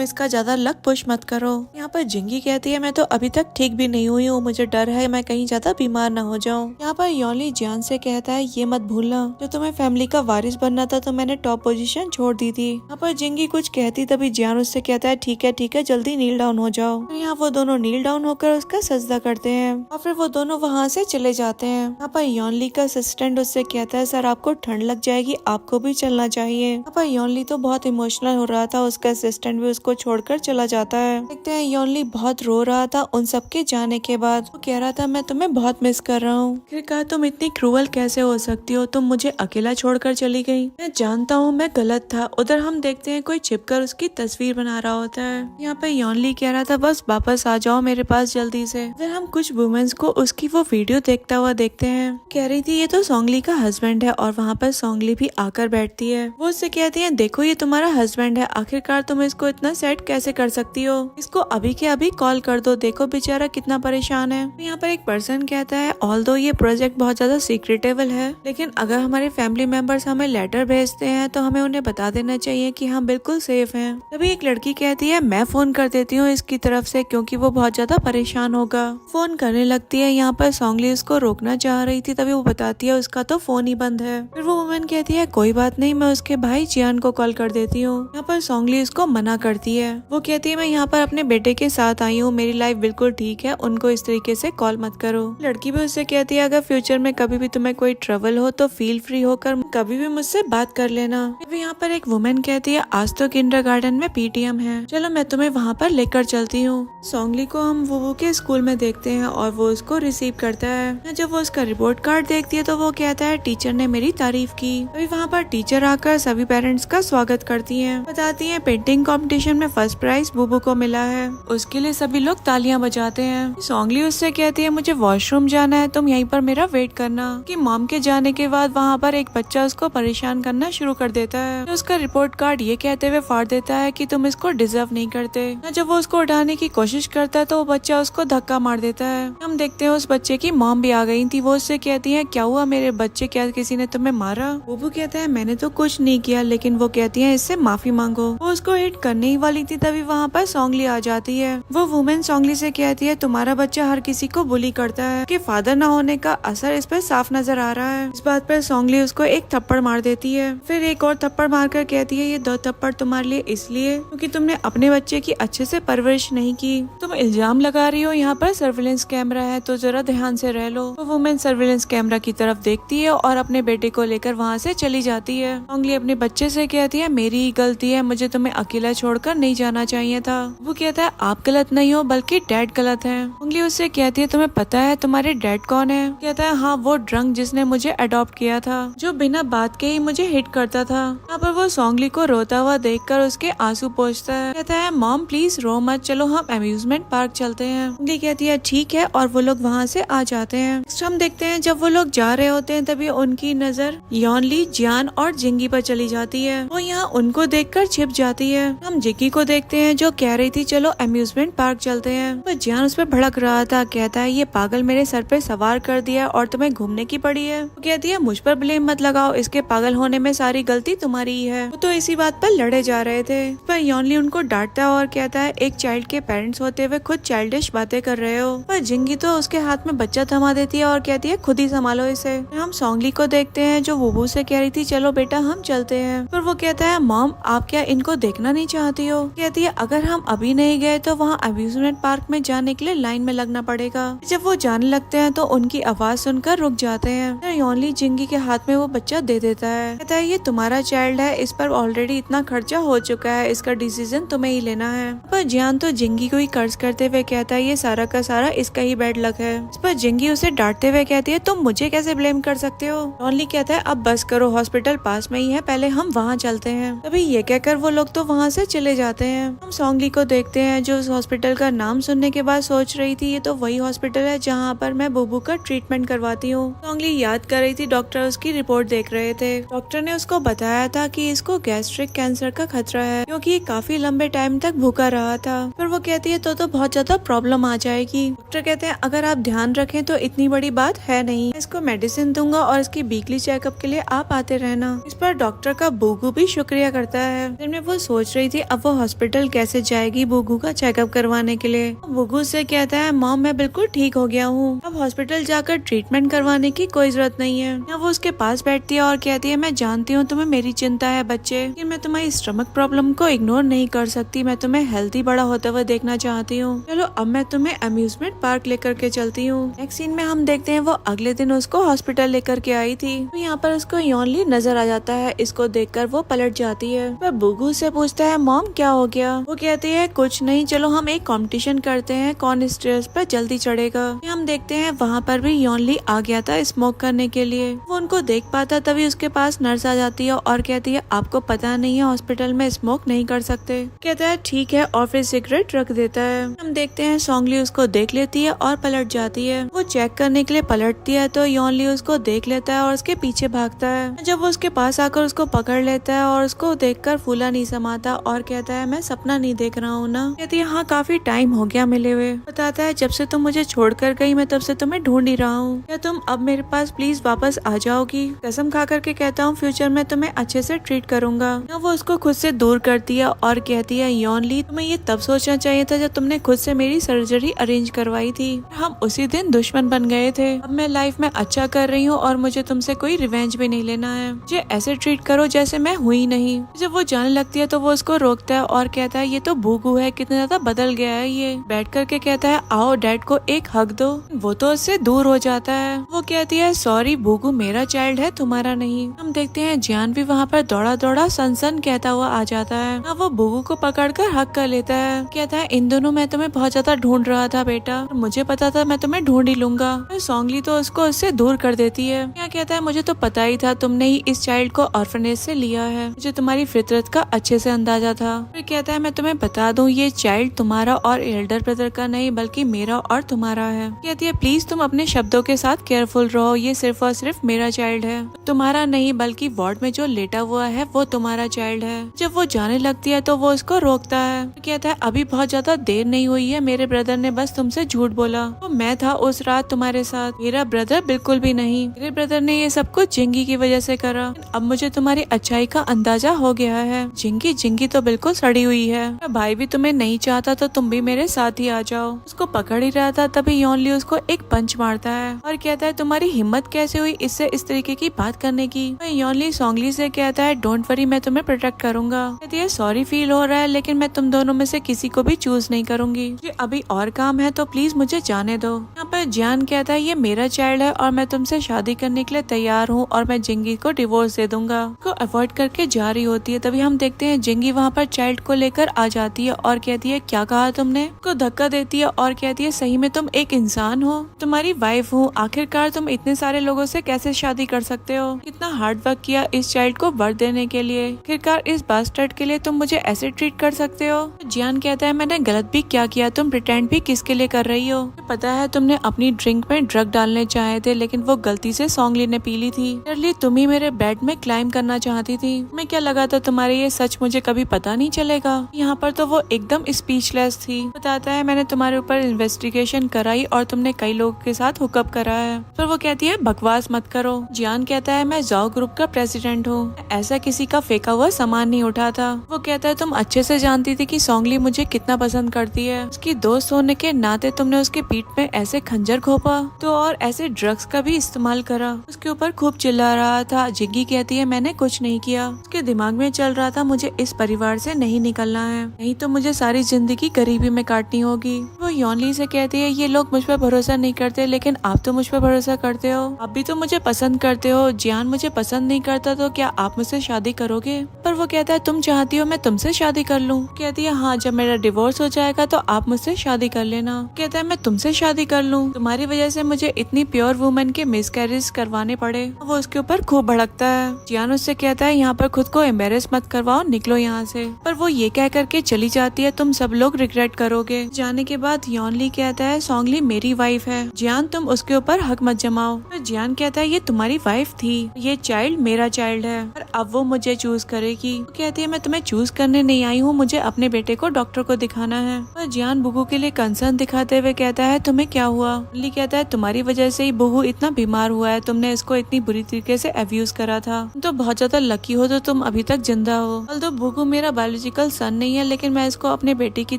इसका ज्यादा लक पुश मत करो। यहाँ पर जिंगी कहती है मैं तो अभी तक ठीक भी नहीं हुई हूँ, मुझे डर है मैं कहीं ज्यादा बीमार न हो जाऊँ। यहाँ पर योनली जियान से कहता है ये मत भूलना जो तुम्हें फैमिली का वारिस बनना था तो मैंने टॉप पोजीशन छोड़ दी थी। यहाँ पर जिंगी कुछ कहती तभी जियान उससे कहता है ठीक है जल्दी नील डाउन हो जाओ। फिर यहाँ वो दोनों नील डाउन होकर उसका सजदा करते हैं और फिर वो दोनों वहाँ से चले जाते हैं। यहाँ पर योनली का असिस्टेंट उससे कहता है सर आपको ठंड लग जाएगी, आपको भी चलना चाहिए। यहाँ पर योनली तो बहुत इमोशनल हो रहा था, उसका असिस्टेंट भी उसको छोड़कर चला जाता है। देखते हैं योनली बहुत रो रहा था उन सबके जाने के बाद, वो कह रहा था मैं तुम्हें बहुत मिस कर रहा हूँ। फिर कहा तुम इतनी क्रूअल कैसे हो सकती हो, तुम मुझे अकेला छोड़कर चली गई, मैं जानता हूँ मैं गलत था। उधर हम देखते हैं कोई छिपकर उसकी तस्वीर बना रहा होता है। यहाँ पे योनली कह रहा था बस वापस आ जाओ मेरे पास जल्दी से। फिर हम कुछ वुमेन्स को उसकी वो वीडियो देखता हुआ देखते हैं। कह रही थी ये तो सोंगली का हस्बैंड है, और वहाँ पर सोंगली भी आकर बैठती है। वो उससे कहती है देखो ये तुम्हारा हस्बैंड है, आखिरकार तुम इसको इतना सैड कैसे कर सकती हो, इसको अभी के अभी कॉल कर दो, देखो बेचारा कितना परेशान है। यहाँ पर एक पर्सन कहता है ऑल्दो ये प्रोजेक्ट बहुत ज्यादा सीक्रेटेबल है, लेकिन अगर हमारे फैमिली मेंबर्स हमें लेटर भेजते हैं तो हमें उन्हें बता देना चाहिए कि हम बिल्कुल सेफ हैं। तभी एक लड़की कहती है मैं फोन कर देती हूँ इसकी तरफ से क्योंकि वो बहुत ज्यादा परेशान होगा। फोन करने लगती है। यहाँ पर सोंगली उसको रोकना चाह रही थी, तभी वो बताती है उसका तो फोन ही बंद है। फिर वो वुमेन कहती है कोई बात नहीं, मैं उसके भाई जियान को कॉल कर देती हूँ। यहाँ पर सोंगली उसको मना करती है। वो कहती है मैं यहाँ पर अपने बेटे के साथ आई हूँ, मेरी लाइफ बिल्कुल ठीक है, उनको इस तरीके से कॉल मत करो। लड़की भी उससे कहती है अगर फ्यूचर में कभी भी तुम्हें कोई ट्रबल हो तो फील फ्री होकर कभी भी मुझसे बात कर लेना। यहाँ पर एक वुमेन कहती है आज तो किंडरगार्टन में पीटीएम है, चलो मैं तुम्हें वहाँ पर लेकर चलती हूँ। सोंगली को हम वो के स्कूल में देखते हैं और वो उसको रिसीव करता है। जब वो उसका रिपोर्ट कार्ड देखती है तो वो कहता है टीचर ने मेरी तारीफ की। अभी वहाँ पर टीचर आकर सभी पेरेंट्स का स्वागत करती हैं, बताती हैं पेंटिंग कंपटीशन में फर्स्ट प्राइज बुबू को मिला है, उसके लिए सभी लोग तालियां बजाते हैं। सोंगली उससे कहती है मुझे वॉशरूम जाना है, तुम यहीं पर मेरा वेट करना। कि मॉम के जाने के बाद वहाँ पर एक बच्चा उसको परेशान करना शुरू कर देता है। तो उसका रिपोर्ट कार्ड ये कहते हुए फाड़ देता है कि तुम इसको डिजर्व नहीं करते। जब वो उसको उठाने की कोशिश करता है तो वो बच्चा उसको धक्का मार देता है। हम देखते हैं उस बच्चे की मॉम भी आ गई थी। वो उससे कहती है क्या हुआ मेरे बच्चे, क्या किसी ने तुम्हें मारा? बुबू कहता है मैंने तो कुछ नहीं किया, लेकिन वो कहती है इससे माफी मांगो। वो उसको हिट करने ही वाली थी तभी वहाँ पर सोंगली आ जाती है। वो वुमेन सोंगली से कहती है तुम्हारा बच्चा हर किसी को बुली करता है, कि फादर न होने का असर इस पर साफ नजर आ रहा है। इस बात पर सोंगली उसको एक थप्पड़ मार देती है। फिर एक और थप्पड़ मारकर कहती है ये 2 थप्पड़ तुम्हारे लिए इसलिए क्योंकि तुमने अपने बच्चे की अच्छे से परवरिश नहीं की। तुम इल्जाम लगा रही हो यहाँ पर सर्विलेंस कैमरा है तो जरा ध्यान से रह लो। वो वुमेन सर्विलेंस कैमरा की तरफ देखती है और अपने बेटे को लेकर वहाँ से चली जाती है। सोंगली अपने बच्चे से कहती है मेरी ही गलती है, मुझे तुम्हें अकेला छोड़कर नहीं जाना चाहिए था। वो कहता है आप गलत नहीं हो बल्कि डैड गलत है। सोंगली उससे कहती है तुम्हें पता है तुम्हारे डैड कौन है? कहता है हाँ वो ड्रंक जिसने मुझे अडॉप्ट किया था, जो बिना बात के ही मुझे हिट करता था। यहाँ पर वो सोंगली को रोता हुआ देखकर उसके आंसू पोंछता है। कहता है मॉम प्लीज रो मत, चलो हम अम्यूजमेंट पार्क चलते हैं। सोंगली कहती है ठीक है और वो लोग वहाँ से आ जाते हैं। नेक्स्ट हम देखते हैं जब वो लोग जा रहे होते हैं तभी उनकी नजर योनली, जियान और जिंगी पर चली जाती है। वो यहाँ उनको देखकर छिप जाती है। हम जिंगी को देखते हैं जो कह रही थी चलो अम्यूजमेंट पार्क चलते हैं। पर जियान उस पर भड़क रहा था, कहता है ये पागल मेरे सर पे सवार कर दिया और तुम्हें घूमने की पड़ी है। वो कहती है मुझ पर ब्लेम मत लगाओ, इसके पागल होने में सारी गलती तुम्हारी ही है। वो तो इसी बात पर लड़े जा रहे थे। पर योनली उनको डांटता है और कहता है एक चाइल्ड के पेरेंट्स होते हुए खुद चाइल्डिश बातें कर रहे हो। पर जिंगी तो उसके हाथ में बच्चा थमा देती है और कहती है खुद ही संभालो इसे। हम सोंगली को देखते हैं जो वुबू से कह रही थी चलो बेटा हम चलते हैं। पर वो कहता है मॉम आप क्या इनको देखना नहीं चाहती हो। कहती है अगर हम अभी नहीं गए तो वहाँ अम्यूजमेंट पार्क में जाने के लिए लाइन में लगना पड़ेगा। जब वो जाने लगते हैं तो उनकी आवाज सुनकर रुक जाते हैं। योनली जिंगी के हाथ में वो बच्चा दे देता है। कहता है ये तुम्हारा चाइल्ड है, इस पर ऑलरेडी इतना खर्चा हो चुका है, इसका डिसीजन तुम्हें ही लेना है। पर जियान तो जिंगी को ही कर्ज करते हुए कहता है ये सारा का सारा इसका ही बैड लक है। इस पर जिंगी उसे डांटते हुए कहती है तुम मुझे कैसे ब्लेम कर सकते हो। योनली कहता है अब बस करो, हॉस्पिटल पास में ही है, पहले हम वहाँ चलते हैं। तभी ये कहकर वो लोग तो वहाँ से चले जाते हैं। हम सोंगली को देखते हैं जो उस हॉस्पिटल का नाम सुनने के बाद सोच रही थी ये तो वही हॉस्पिटल है जहाँ पर मैं बुबू का ट्रीटमेंट करवाती हूँ। सोंगली याद कर रही थी डॉक्टर उसकी रिपोर्ट देख रहे थे। डॉक्टर ने उसको बताया था कि इसको गैस्ट्रिक कैंसर का खतरा है क्योंकि ये काफी लंबे टाइम तक भूखा रहा था। पर वो कहती है तो बहुत ज्यादा प्रॉब्लम आ जाएगी। डॉक्टर कहते हैं अगर आप ध्यान रखें तो इतनी बड़ी बात है नहीं, इसको मेडिसिन दूंगा और इसकी वीकली चेकअप के लिए आप आते रहना। इस पर डॉक्टर का बुगू भी शुक्रिया करता है। जिनमें वो सोच रही थी अब वो हॉस्पिटल कैसे जाएगी बुगू का चेकअप करवाने के लिए। बुगू से कहता है मॉम मैं बिल्कुल ठीक हो गया हूँ, अब हॉस्पिटल जाकर ट्रीटमेंट करवाने की कोई जरूरत नहीं है। या वो उसके पास बैठती है और कहती है मैं जानती हूँ तुम्हें मेरी चिंता है बच्चे, लेकिन मैं तुम्हारी स्टमक प्रॉब्लम को इग्नोर नहीं कर सकती, मैं तुम्हें हेल्थी बड़ा होते हुए देखना चाहती हूँ। चलो अब मैं तुम्हें अम्यूजमेंट पार्क लेकर के चलती हूँ। नेक्स्ट सीन में हम देखते हैं वो अगले दिन उसको हॉस्पिटल लेकर के आई थी। तो यहाँ पर उसको योनली नजर आ जाता है। इसको देखकर वो पलट जाती है। पर बुगू से पूछता है मॉम क्या हो गया। वो कहती है कुछ नहीं, चलो हम एक कंपटीशन करते हैं कौन स्टेयर्स पर जल्दी चढ़ेगा। हम देखते हैं वहाँ पर भी योनली आ गया था स्मोक करने के लिए। वो उनको देख पाता तभी उसके पास नर्स आ जाती है और कहती है आपको पता नहीं है हॉस्पिटल में स्मोक नहीं कर सकते। कहता है ठीक है और फिर सिगरेट रख देता है। हम देखते हैं सोंगली उसको देख लेती है और पलट जाती है। वो चेक करने के लिए पलटती है तो योनली उसको देख लेता है और उसके पीछे भागता है। जब वो उसके पास आकर उसको पकड़ लेता है और उसको देखकर फूला नहीं समाता और कहता है मैं सपना नहीं देख रहा हूँ ना। कहती है हाँ काफी टाइम हो गया मिले हुए। बताता है जब से तुम मुझे छोड़कर गई मैं तब से तुम्हें ढूंढ ही रहा हूँ, क्या तुम अब मेरे पास प्लीज वापस आ जाओगी। कसम खा करके कहता हूँ फ्यूचर में तुम्हें अच्छे से ट्रीट करूंगा। वो उसको खुद से दूर करती है और कहती है योनली तुम्हें ये तब सोचना चाहिए था जब तुमने खुद से मेरी सर्जरी अरेंज करवाई थी। हम उसी दिन दुश्मन बन गए थे। अब मैं लाइफ में अच्छा कर रही हूँ और मुझे तुमसे कोई रिवेंज भी नहीं लेना है। मुझे ऐसे ट्रीट करो जैसे मैं हुई नहीं। जब वो जाने लगती है तो वो उसको रोकता है और कहता है ये तो बुगू है, कितना ज्यादा बदल गया है ये। बैठ करके कहता है आओ डैड को एक हक दो। वो तो उससे दूर हो जाता है। वो कहती है सॉरी बुगू मेरा चाइल्ड है तुम्हारा नहीं। हम देखते हैं जियान भी वहाँ पर दौड़ा दौड़ा सन कहता हुआ आ जाता है। हाँ वो बुगू को पकड़कर हक कर लेता है। कहता है इन दोनों मैं तुम्हें बहुत ज्यादा ढूंढ रहा था बेटा, मुझे पता था मैं तुम्हें ढूंढ ही लूंगा। सोंगली तो उसको उससे दूर कर देती है। क्या कहता है मुझे तो पता ही था तुमने ही इस चाइल्ड को ऑर्फनेज से लिया है, मुझे तुम्हारी फितरत का अच्छे से अंदाजा था। फिर कहता है मैं तुम्हें बता दूं ये चाइल्ड तुम्हारा और एल्डर ब्रदर का नहीं बल्कि मेरा और तुम्हारा है। कहती है प्लीज तुम अपने शब्दों के साथ केयरफुल रहो, ये सिर्फ और सिर्फ मेरा चाइल्ड है, तुम्हारा नहीं बल्कि वार्ड में जो लेटा हुआ है वो तुम्हारा चाइल्ड है। जब वो जाने लगती है तो वो उसको रोकता है। कहता है अभी बहुत ज्यादा देर नहीं हुई है, मेरे ब्रदर ने बस तुमसे झूठ बोला, तो मैं था उस रात तुम्हारे साथ, मेरा ब्रदर बिल्कुल भी नहीं, मेरे ब्रदर ने ये सब कुछ जिंगी की वजह से करा। अब मुझे तुम्हारी अच्छाई का अंदाजा हो गया है। जिंगी तो बिल्कुल सड़ी हुई है, भाई भी तुम्हें नहीं चाहता तो तुम भी मेरे साथ ही आ जाओ। उसको पकड़ ही रहा था तभी योनली उसको एक पंच मारता है और कहता है तुम्हारी हिम्मत कैसे हुई इससे इस तरीके की बात करने की। योनली सोंगली से कहता है डोंट वरी मैं तुम्हें प्रोटेक्ट करूंगा। कहती है सॉरी फील हो रहा है लेकिन मैं तुम दोनों में से किसी को भी चूज नहीं करूंगी, मुझे अभी और काम है तो प्लीज मुझे जाने दो। यहाँ पर जियान कहता है ये मेरा चाइल्ड है और मैं तुमसे शादी करने के लिए तैयार हूँ और मैं जिंगी को डिवोर्स दे दूंगा। को अवॉइड करके जा रही होती है तभी हम देखते हैं जिंगी वहाँ पर चाइल्ड को लेकर आ जाती है और कहती है क्या कहा तुमने, को धक्का देती है और कहती है सही में तुम एक इंसान हो, तुम्हारी वाइफ हूँ, आखिरकार तुम इतने सारे लोगों से कैसे शादी कर सकते हो, कितना हार्ड वर्क किया इस चाइल्ड को बर्थ देने के लिए, आखिरकार इस बास्टर्ड के लिए तुम मुझे ऐसे ट्रीट कर सकते हो। जियान कहता है मैंने गलत भी क्या किया, तुम प्रिटेंड भी किसके लिए कर रही हो, पता है तुमने अपनी ड्रिंक में ड्रग डालने चाहे थे लेकिन वो गलती से सोंगली ने पी ली थी, इसलिए तुम ही मेरे बेड में क्लाइम करना चाहती थी, मैं क्या लगा था तुम्हारे ये सच मुझे कभी पता नहीं चलेगा। यहाँ पर तो वो एकदम स्पीचलेस थी। बताता है मैंने तुम्हारे ऊपर इन्वेस्टिगेशन कराई और तुमने कई लोगों के साथ हुकअप करा है, पर वो कहती है बकवास मत करो। जियान कहता है मैं जाओ ग्रुप का प्रेसिडेंट हूँ, ऐसा किसी का फेंका हुआ सामान नहीं उठा था। वो कहता है तुम अच्छे से जानती थी कि सोंगली मुझे कितना पसंद करती है, उसकी दोस्त होने के नाते तुमने उसके पीठ में ऐसे खंजर घोंपा तो और ऐसे ड्रग्स का भी इस्तेमाल करा। उसके ऊपर खूब चिल्ला रहा था। जिंगी कहती है मैंने कुछ नहीं किया, उसके दिमाग में चल रहा था मुझे इस परिवार से नहीं निकलना है, नहीं तो मुझे सारी जिंदगी गरीबी में काटनी होगी। वो यॉनली से कहती है ये लोग मुझ पर भरोसा नहीं करते, लेकिन आप तो मुझ पर भरोसा करते हो, आप भी तो मुझे पसंद करते हो। जियान मुझे पसंद नहीं करता तो क्या आप मुझसे शादी करोगे? पर वो कहता है तुम चाहती हो मैं तुमसे शादी कर लूं? कहती है हाँ, जब मेरा डिवोर्स हो जाएगा तो आप मुझसे शादी कर लेना। कहता है मैं तुमसे शादी कर लूं? तुम्हारी वजह से मुझे इतनी प्योर वुमन के मिसकैरेज करवाने पड़े। वो उसके ऊपर खूब भड़कता है। जियान उससे कहता है यहाँ पर खुद को एम्बेरस मत करवाओ, निकलो यहाँ से। पर वो ये कह करके चली जाती है तुम सब लोग रिग्रेट करोगे। जाने के बाद यॉनली कहता है सोंगली मेरी वाइफ है, जियान तुम उसके ऊपर हक मत जमाओ। तो जियान कहता है ये तुम्हारी वाइफ थी, ये चाइल्ड मेरा चाइल्ड है, पर अब वो मुझे चूज करेगी। वो कहती है मैं तुम्हें चूज करने नहीं आई हूँ, मुझे अपने बेटे को डॉक्टर को दिखाना है। पर जियान बुगू के लिए कंसर्न दिखाते हुए कहता है तुम्हें क्या हुआ? यॉनली कहता है तुम्हारी वजह से ही बुगू इतना बीमार हुआ है, तुमने इसको इतनी बुरी तरीके से अब्यूज करा था। तो बहुत ज्यादा लकी हो तो तुम अभी तक जिंदा हो। तो बुगू मेरा बायोलॉजिकल सन नहीं है, लेकिन मैं इसको अपने बेटे की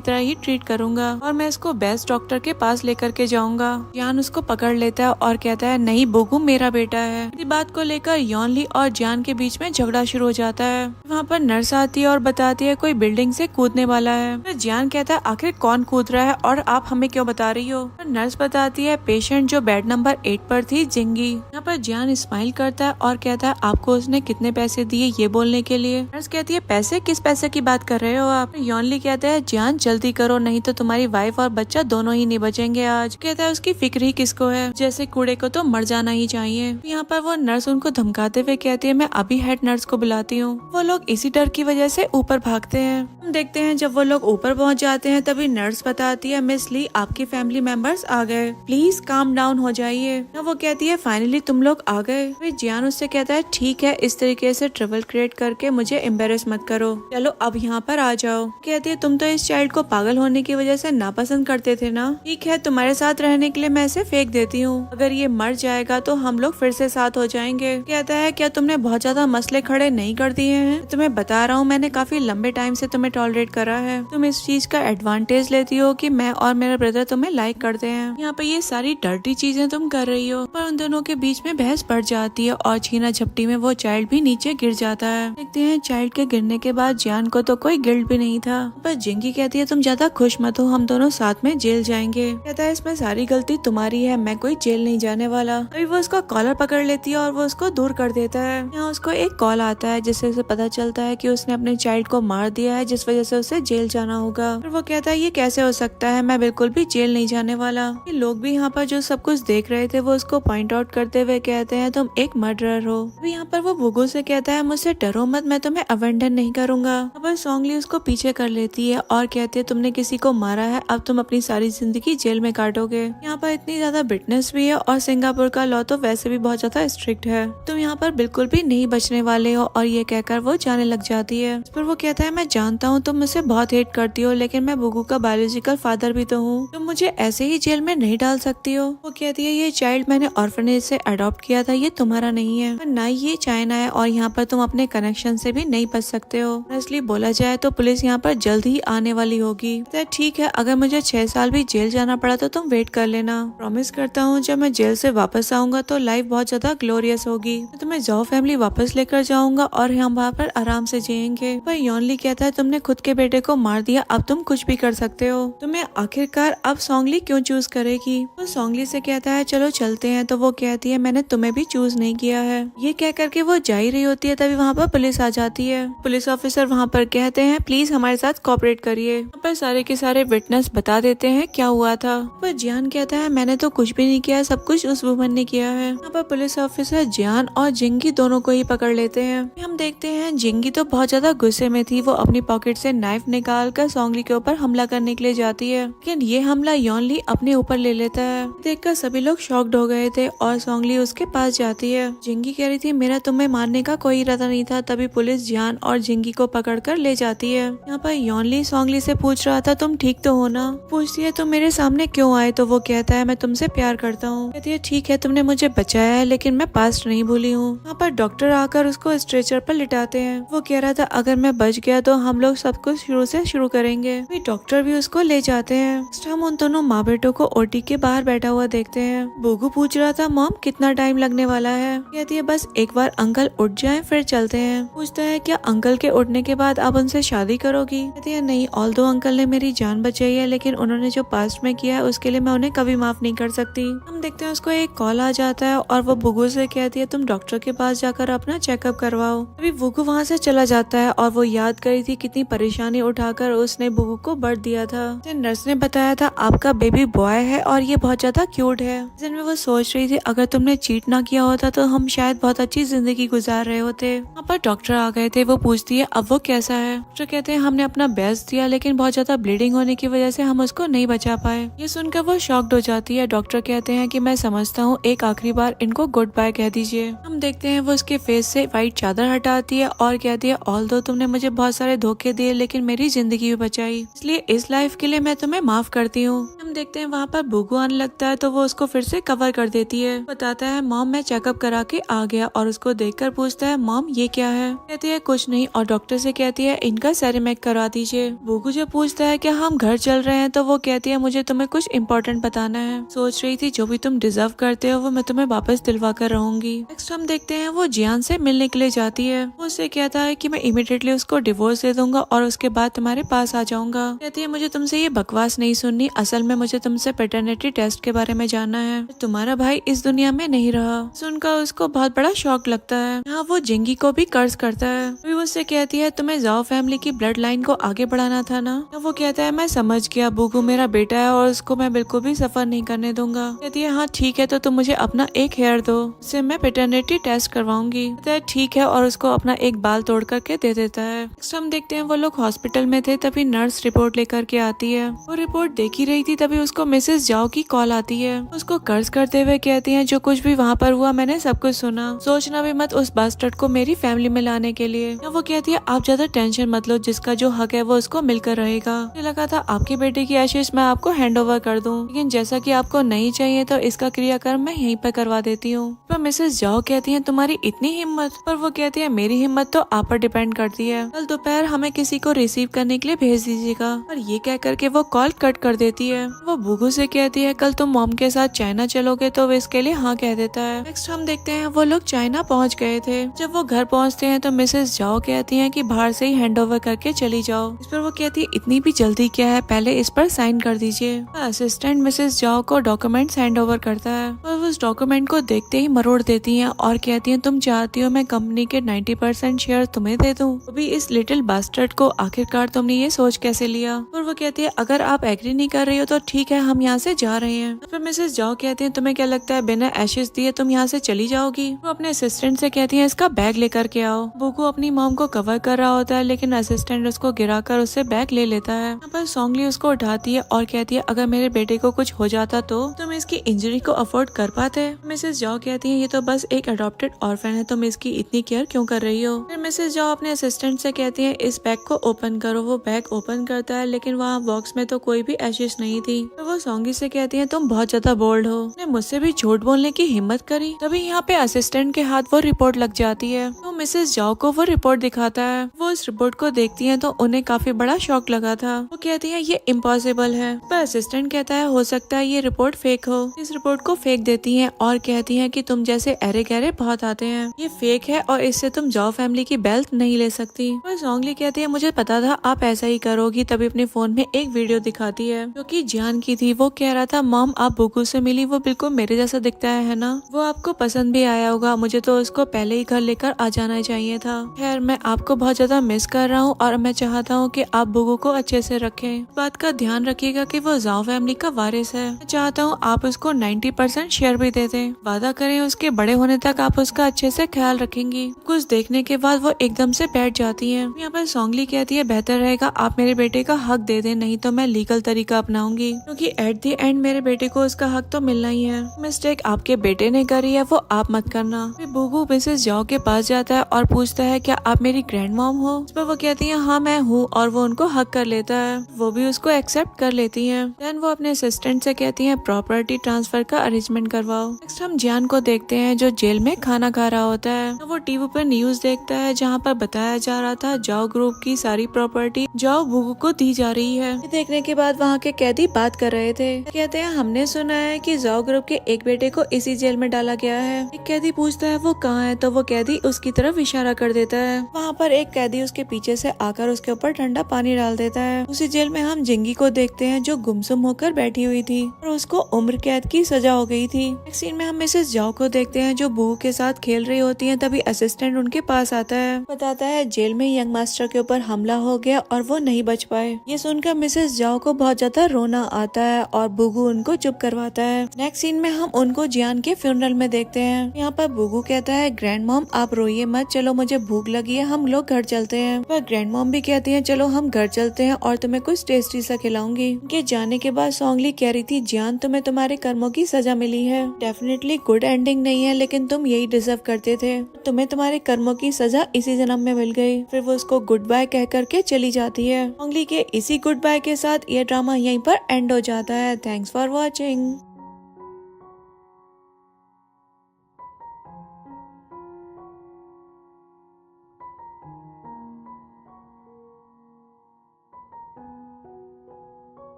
तरह ही ट्रीट करूंगा और मैं इसको बेस्ट डॉक्टर के पास लेकर के जाऊंगा। जियान उसको पकड़ लेता है और कहता है नहीं बुगू मेरा बेटा है। इसी बात को लेकर यॉनली और जियान के बीच में झगड़ा शुरू हो जाता है। वहाँ पर नर्स आती है और बताती है कोई बिल्डिंग से कूदने वाला है। तो जियान कहता है आखिर कौन कूद रहा है और आप हमें क्यों बता रही हो? तो नर्स बताती है पेशेंट जो बेड नंबर 8 पर थी, जिंगी। यहाँ पर जियान स्माइल करता है और कहता है आपको उसने कितने पैसे दिए ये बोलने के लिए? नर्स कहती है पैसे? किस पैसे की बात कर रहे हो आप? यॉनली कहता है जियान जल्दी करो, नहीं तो तुम्हारी वाइफ और बच्चा दोनों ही नहीं बचेंगे आज। कहता है उसकी फिक्र ही किसको है, जैसे कूड़े को तो मर जाना ही चाहिए। यहाँ पर वो नर्स उनको धमकाते हुए कहती है मैं अभी हेड नर्स को बुलाती हूँ। वो लोग इसी डर की वजह से ऊपर भागते हैं। हम देखते हैं जब वो लोग ऊपर पहुँच जाते हैं तभी नर्स बताती है मिस ली आपके फैमिली मेंबर्स आ गए, प्लीज काम डाउन हो जाइए। वो कहती है फाइनली तुम लोग आ गए। फिर जियान उससे कहता है ठीक है, इस तरीके से ट्रबल क्रिएट करके मुझे एम्बेरस मत करो, चलो अब यहाँ पर आ जाओ। कहती है तुम तो इस चाइल्ड को पागल होने की वजह से नापसंद करते थे ना, ठीक है तुम्हारे साथ रहने के लिए मैं इसे फेंक देती हूँ, अगर ये मर जाएगा तो हम लोग फिर से साथ हो जाएंगे। कहता है क्या तुमने बहुत ज्यादा मसले खड़े नहीं कर दिए हैं? तुम्हें बता रहा हूँ मैंने काफी लंबे टाइम से तुम्हें टॉलरेट करा है, तुम इस चीज का एडवांटेज लेती हो कि मैं और मेरा ब्रदर तुम्हें लाइक करते हैं। यहाँ पे ये सारी डर्टी चीजें तुम कर रही हो। पर उन दोनों के बीच में बहस बढ़ जाती है और छीना झपटी में वो चाइल्ड भी नीचे गिर जाता है। देखते हैं चाइल्ड के गिरने के बाद जियान को तो कोई गिल्ट भी नहीं था। पर जिंगी कहती है तुम ज्यादा खुश मत हो, हम दोनों साथ में जेल जाएंगे। कहता है इसमें सारी गलती तुम्हारी है, मैं कोई जेल नहीं जाने वाला। अभी वो उसका कॉलर पकड़ लेती है और वो उसको दूर कर देता है। यहाँ उसको एक कॉल आता है जिससे उसे पता चलता है कि उसने अपने चाइल्ड को मार दिया है, जिस वजह से उसे जेल जाना होगा। फिर वो कहता है ये कैसे हो सकता है, मैं बिल्कुल भी जेल नहीं जाने वाला। ये लोग भी यहाँ पर जो सब कुछ देख रहे थे वो उसको पॉइंट आउट करते हुए कहते हैं तुम एक मर्डरर हो। अभी यहाँ पर वो बुगू से कहता है मुझसे डरो मत, मैं तुम्हें अबेंडन नहीं करूंगा। अब सोंगली उसको पीछे कर लेती है और कहती है तुमने किसी को मारा है, अब तुम अपनी सारी जिंदगी जेल में काटोगे। यहाँ पर इतनी ज्यादा ब्रिटनेस भी है और सिंगापुर का लॉ तो वैसे भी बहुत ज्यादा स्ट्रिक्ट है, तुम यहाँ पर बिल्कुल भी नहीं बचने वाले हो। और ये कहकर वो जाने लग जाती है। इस पर वो कहता है मैं जानता हूँ तुम मुझसे बहुत हेट करती हो, लेकिन मैं बुगू का बायोलॉजिकल फादर भी तो हूँ, तुम मुझे ऐसे ही जेल में नहीं डाल सकती हो। वो कहती है ये चाइल्ड मैंने ऑर्फनेज से अडॉप्ट किया था, ये तुम्हारा नहीं है, ना ही ये चाइना है, और यहाँ पर तुम अपने कनेक्शन से भी नहीं बच सकते हो। इसलिए बोला जाए तो पुलिस यहाँ पर जल्द ही आने वाली होगी। तो ठीक है, अगर मुझे 6 साल भी जेल जाना पड़ा तो तुम वेट कर लेना, प्रॉमिस करता हूँ जब मैं जेल से वापस आऊंगा तो लाइफ बहुत ज्यादा ग्लोरियस होगी, तो तुम्हें जाओ फैमिली वापस लेकर जाऊंगा और हम वहाँ पर आराम से जिएंगे। पर यॉनली कहता है तुमने खुद के बेटे को मार दिया, अब तुम कुछ भी कर सकते हो, तुम्हें आखिरकार अब सोंगली क्यों चूज करेगी। वो सोंगली से कहता है चलो चलते हैं। तो वो कहती है मैंने तुम्हें भी चूज नहीं किया है। ये कह करके वो जा ही रही होती है तभी वहाँ पर पुलिस आ जाती है। पुलिस ऑफिसर वहाँ पर कहते हैं प्लीज हमारे साथ कोऑपरेट करिए। यहाँ पर सारे के सारे विटनेस बता देते हैं क्या हुआ था। पर जियान कहता है मैंने तो कुछ भी नहीं किया, सब कुछ उस वुमन ने किया है। यहाँ पर पुलिस ऑफिसर जियान और जिंगी दोनों को ही पकड़ लेते हैं। हम देखते हैं जिंगी तो बहुत ज्यादा गुस्से में थी, वो अपनी पॉकेट से नाइफ निकाल कर सोंगली के ऊपर हमला करने के लिए जाती है, लेकिन ये हमला यॉनली अपने ऊपर ले लेता है। देखकर सभी लोग शॉक्ड हो गए थे और सोंगली उसके पास जाती है। जिंगी कह रही थी मेरा तुम्हें मारने का कोई इरादा नहीं था, तभी पुलिस जियान और जिंगी को पकड़कर ले जाती है। यहाँ पर यॉनली सोंगली से पूछ रहा था तुम ठीक तो हो ना। पूछती है तुम मेरे सामने क्यों आए, तो वो कहता है मैं तुमसे प्यार करता हूँ। कहती है ठीक है तुमने मुझे बचाया है लेकिन मैं पास्ट नहीं भूली हूँ। वहाँ पर डॉक्टर आकर उसको स्ट्रेचर पर लिटाते हैं। वो कह रहा था अगर मैं बच गया तो हम लोग सब कुछ शुरू से शुरू करेंगे। डॉक्टर भी उसको ले जाते हैं। हम उन दोनों माँ बेटों को ओटी के बाहर बैठा हुआ देखते हैं। बुगू पूछ रहा था मॉम कितना टाइम लगने वाला है। कहती है बस एक बार अंकल उठ जाएं फिर चलते हैं। पूछता है क्या अंकल के उठने के बाद आप उनसे शादी करोगी। कहती है नहीं, ऑल्दो अंकल ने मेरी जान बचाई है लेकिन उन्होंने जो पास्ट में किया है उसके लिए मैं उन्हें कभी माफ नहीं कर सकती। हम देखते हैं उसको एक कॉल आ जाता है और वो बुगू से कहती है तुम डॉक्टर के पास जाकर अपना चेकअप करवाओ। अभी बुगू वहाँ से चला जाता है और वो याद करी थी कितनी परेशानी उठाकर उसने बुगू को बर्थ दिया था। नर्स ने बताया था आपका बेबी बॉय है और ये बहुत ज्यादा क्यूट है। जिनमें वो सोच रही थी अगर तुमने चीट ना किया होता तो हम शायद बहुत अच्छी जिंदगी गुजार रहे होते। वहाँ पर डॉक्टर आ गए थे। वो पूछती है अब वो कैसा है। डॉक्टर कहते हैं हमने अपना बेस्ट दिया लेकिन बहुत ज्यादा ब्लीडिंग होने की वजह से हम उसको नहीं बचा पाए। ये सुनकर वो शॉक्ड हो जाती है। डॉक्टर कहते हैं कि मैं समझता हूँ, एक आखिरी बार इनको गुड बाय कह दीजिए। हम देखते हैं वो उसके फेस से व्हाइट चादर हटाती है और कहती है ऑल्दो तुमने मुझे बहुत सारे धोखे दिए लेकिन मेरी जिंदगी भी बचाई, इसलिए इस लाइफ के लिए मैं तुम्हें माफ करती हूँ। हम देखते हैं वहाँ पर बुगू आने लगता है तो वो उसको फिर से कवर कर देती है। बताता है मॉम मैं चेकअप करा के आ गया और उसको देखकर पूछता है मॉम ये क्या है। कहती है कुछ नहीं और डॉक्टर से कहती है इनका सेरेमेक करवा दीजिए। बुगू जो पूछता है क्या हम घर चल रहे हैं तो वो कहती है मुझे तुम्हें कुछ इम्पोर्टेंट बताना है। सोच रही थी जो भी तुम डिजर्व करते हो वो मैं तुम्हें वापस दिलवा कर रहूंगी। नेक्स्ट हम देखते हैं वो जियान से मिलने के लिए जाती है। वो उससे कहता है कि मैं इमीडिएटली उसको डिवोर्स दे दूंगा और उसके बाद तुम्हारे पास आ जाऊंगा। कहती है मुझे तुमसे ये बकवास नहीं सुननी, असल में मुझे तुमसे पैटर्निटी टेस्ट के बारे में जानना है। तुम्हारा भाई इस दुनिया में नहीं रहा। सुनकर उसको बहुत बड़ा शॉक लगता है। यहाँ वो जिंगी को भी कर्ज करता है। फिर वो उससे कहती है तुम्हें जाओ फैमिली की ब्लड लाइन को आगे बढ़ाना था ना। तो वो कहता है मैं समझ गया, बुगू मेरा बेटा है और उसको मैं बिल्कुल भी सफर नहीं करने दूंगा। कहती है हाँ ठीक है तो तुम मुझे अपना एक हेयर दो, उससे मैं पैटर्निटी टेस्ट करवाऊंगी। कहता है ठीक है और उसको अपना एक बाल तोड़ करके दे देता है। नेक्स्ट हम देखते हैं वो लोग हॉस्पिटल में थे तभी नर्स रिपोर्ट लेकर के आती है। वो रिपोर्ट देख ही रही थी तभी उसको मिसेस जाओ की कॉल आती है। उसको कर्ज करते हुए कहती हैं जो कुछ भी वहाँ पर हुआ मैंने सब कुछ सुना, सोचना भी मत उस बास्टर्ड को मेरी फैमिली में लाने के लिए। वो कहती है आप ज्यादा टेंशन मत लो, जिसका जो हक है वो उसको मिलकर रहेगा। मुझे लगा था आपके बेटे की आशीष मैं आपको हैंड ओवर कर दूं, लेकिन जैसा कि आपको नहीं चाहिए तो इसका क्रियाक्रम मैं यहीं पर करवा देती हूँ। पर मिसेस जाओ कहती है तुम्हारी इतनी हिम्मत। पर वो कहती है मेरी हिम्मत तो आप पर डिपेंड करती है, कल दोपहर हमें किसी को रिसीव करने के लिए भेज दीजिएगा। और ये कह करके वो कॉल कट कर देती है। वो बुगू से कहती है कल तुम मॉम के साथ चाइना चलोगे तो वो इसके लिए हाँ कह देता है। नेक्स्ट हम देखते हैं वो लोग चाइना पहुंच गए थे। जब वो घर पहुंचते हैं तो मिसेस जाओ कहती हैं कि बाहर से ही हैंड ओवर करके चली जाओ। इस पर वो कहती है इतनी भी जल्दी क्या है, पहले इस पर साइन कर दीजिए। असिस्टेंट मिसेस जाओ को डॉक्यूमेंट्स हैंड ओवर करता है और उस डॉक्यूमेंट को देखते ही मरोड़ देती हैं और कहती हैं तुम चाहती हो मैं कंपनी के 90% शेयर तुम्हें दे दूं, वो भी इस लिटिल बास्टर्ड को। आखिरकार तुमने ये सोच कैसे लिया। और वो कहती है अगर आप एग्री नहीं कर रही हो तो ठीक है हम यहाँ से जा रहे हैं। फिर मिसेस जाओ कहती हैं तुम्हें क्या लगता है बिना एशेस दिए तुम यहाँ से चली जाओगी। वो अपने असिस्टेंट से कहती है इसका बैग लेकर के आओ। बुगू अपनी मॉम को कवर कर रहा होता है लेकिन असिस्टेंट उसको गिराकर उससे बैग ले लेता है। यहाँ पर सोंगली उसको उठाती है और कहती है अगर मेरे बेटे को कुछ हो जाता तो तुम इसकी इंजरी को अफोर्ड कर पाते। मिसेस जाओ कहती है ये तो बस एक अडॉप्टेड ऑर्फन है, तुम इसकी इतनी केयर क्यों कर रही हो। फिर मिसेस जाओ अपने असिस्टेंट से कहती है इस बैग को ओपन करो। वो बैग ओपन करता है लेकिन वहाँ बॉक्स में तो कोई भी एशिश नहीं थी। तो वो सोंगी से कहती है तुम बहुत ज्यादा बोल्ड हो, मुझसे भी झूठ बोलने की हिम्मत करी। तभी यहाँ पे असिस्टेंट के हाथ वो रिपोर्ट लग जाती है। तो मिसेस जाओ को वो रिपोर्ट दिखाता है। वो इस रिपोर्ट को देखती है तो उन्हें काफी बड़ा शॉक लगा था। वो कहती है ये इम्पॉसिबल है। पर असिस्टेंट कहता है हो सकता है ये रिपोर्ट फेक हो। इस रिपोर्ट को फेंक देती है और कहती है कि तुम जैसे अरे गहरे बहुत आते हैं, ये फेक है और इससे तुम जाओ फैमिली की बेल्ट नहीं ले सकती। और सोंगली कहती है मुझे पता था आप ऐसा ही करोगी। तभी अपने फोन में एक वीडियो दिखाती है जो कि जियान की थी। वो कह रहा था मॉम आप बुगू से मिली, वो बिल्कुल मेरे जैसा दिखता है ना, वो आपको पसंद भी आया होगा, मुझे तो उसको पहले ही घर लेकर आ जाना चाहिए था। खैर मैं आपको बहुत ज्यादा मिस कर रहा हूँ और मैं चाहता हूँ कि आप बुगू को अच्छे से रखें। बात का ध्यान रखिएगा कि वो जाओ फैमिली का वारिस है। मैं चाहता हूँ आप उसको 90% शेयर भी दे दें। वादा करें उसके बड़े होने तक आप उसका अच्छे से ख्याल रखेंगी। कुछ देखने के बाद वो एकदम से बैठ जाती है। यहाँ पर सोंगली कहती है बेहतर रहेगा आप मेरे बेटे का हक दे दें, नहीं तो मैं लीगल तरीका अपनाऊंगी, क्योंकि एट द एंड मेरे बेटे को उसका हक तो मिलना ही है। मिस्टेक आपके बेटे ने करी है वो आप मत करना। फिर बुगू मिसेस जाओ के पास जाता है और पूछता है क्या आप मेरी ग्रैंड मॉम हो। इस पर वो कहती है हाँ मैं हूँ और वो उनको हक कर लेता है। वो भी उसको एक्सेप्ट कर लेती है। देन वो अपने असिस्टेंट से कहती है प्रॉपर्टी ट्रांसफर का अरेंजमेंट करवाओ। नेक्स्ट हम जियान को देखते हैं जो जेल में खाना खा रहा होता है। वो टीवी पर न्यूज देखता है जहाँ पर बताया जा रहा था जाओ ग्रुप की सारी प्रॉपर्टी जाओ बुगु को दी जा रही है। ये देखने के बाद वहाँ के कैदी बात कर रहे थे। कहते हैं हमने सुना है कि जाओ ग्रुप के एक बेटे को इसी जेल में डाला गया है। एक कैदी पूछता है वो कहाँ है, तो वो कैदी उसकी तरफ इशारा कर देता है। वहाँ पर एक कैदी उसके पीछे से आकर उसके ऊपर ठंडा पानी डाल देता है। उसी जेल में हम जिंगी को देखते हैं जो गुमसुम होकर बैठी हुई थी और उसको उम्र कैद की सजा हो गई थी। एक सीन में हम मिसेस जाओ को देखते हैं जो बुगु के साथ खेल रही होती है। तभी असिस्टेंट उनके पास आता है, बताता है जेल में यंग मास्टर के ऊपर हमला हो गया और वो नहीं बच पाए। ये सुनकर मिसेस जाओ को बहुत ज्यादा रोना आता है और बुगु उनको चुप करवाता है। नेक्स्ट सीन में हम उनको जियान के फ्यूनरल में देखते हैं। यहाँ पर बुगु कहता है ग्रैंड मॉम आप रोइए मत, चलो मुझे भूख लगी है, हम लोग घर चलते हैं। पर ग्रैंड मॉम भी कहती है चलो हम घर चलते हैं और तुम्हें कुछ टेस्टी सा खिलाऊंगी। उनके जाने के बाद सोंगली कह रही थी जियान तुम्हें तुम्हारे कर्मों की सजा मिली है। डेफिनेटली गुड एंडिंग नहीं है लेकिन तुम यही डिजर्व करते थे। तुम्हें तुम्हारे कर्मों की सजा इसी जन्म में मिल गई। फिर वो उसको गुड बाय कह करके चली जाती है। सोंगली के इसी गुड बाय के साथ ये ड्रामा यहीं पर एंड हो जाता है। Thanks for watching.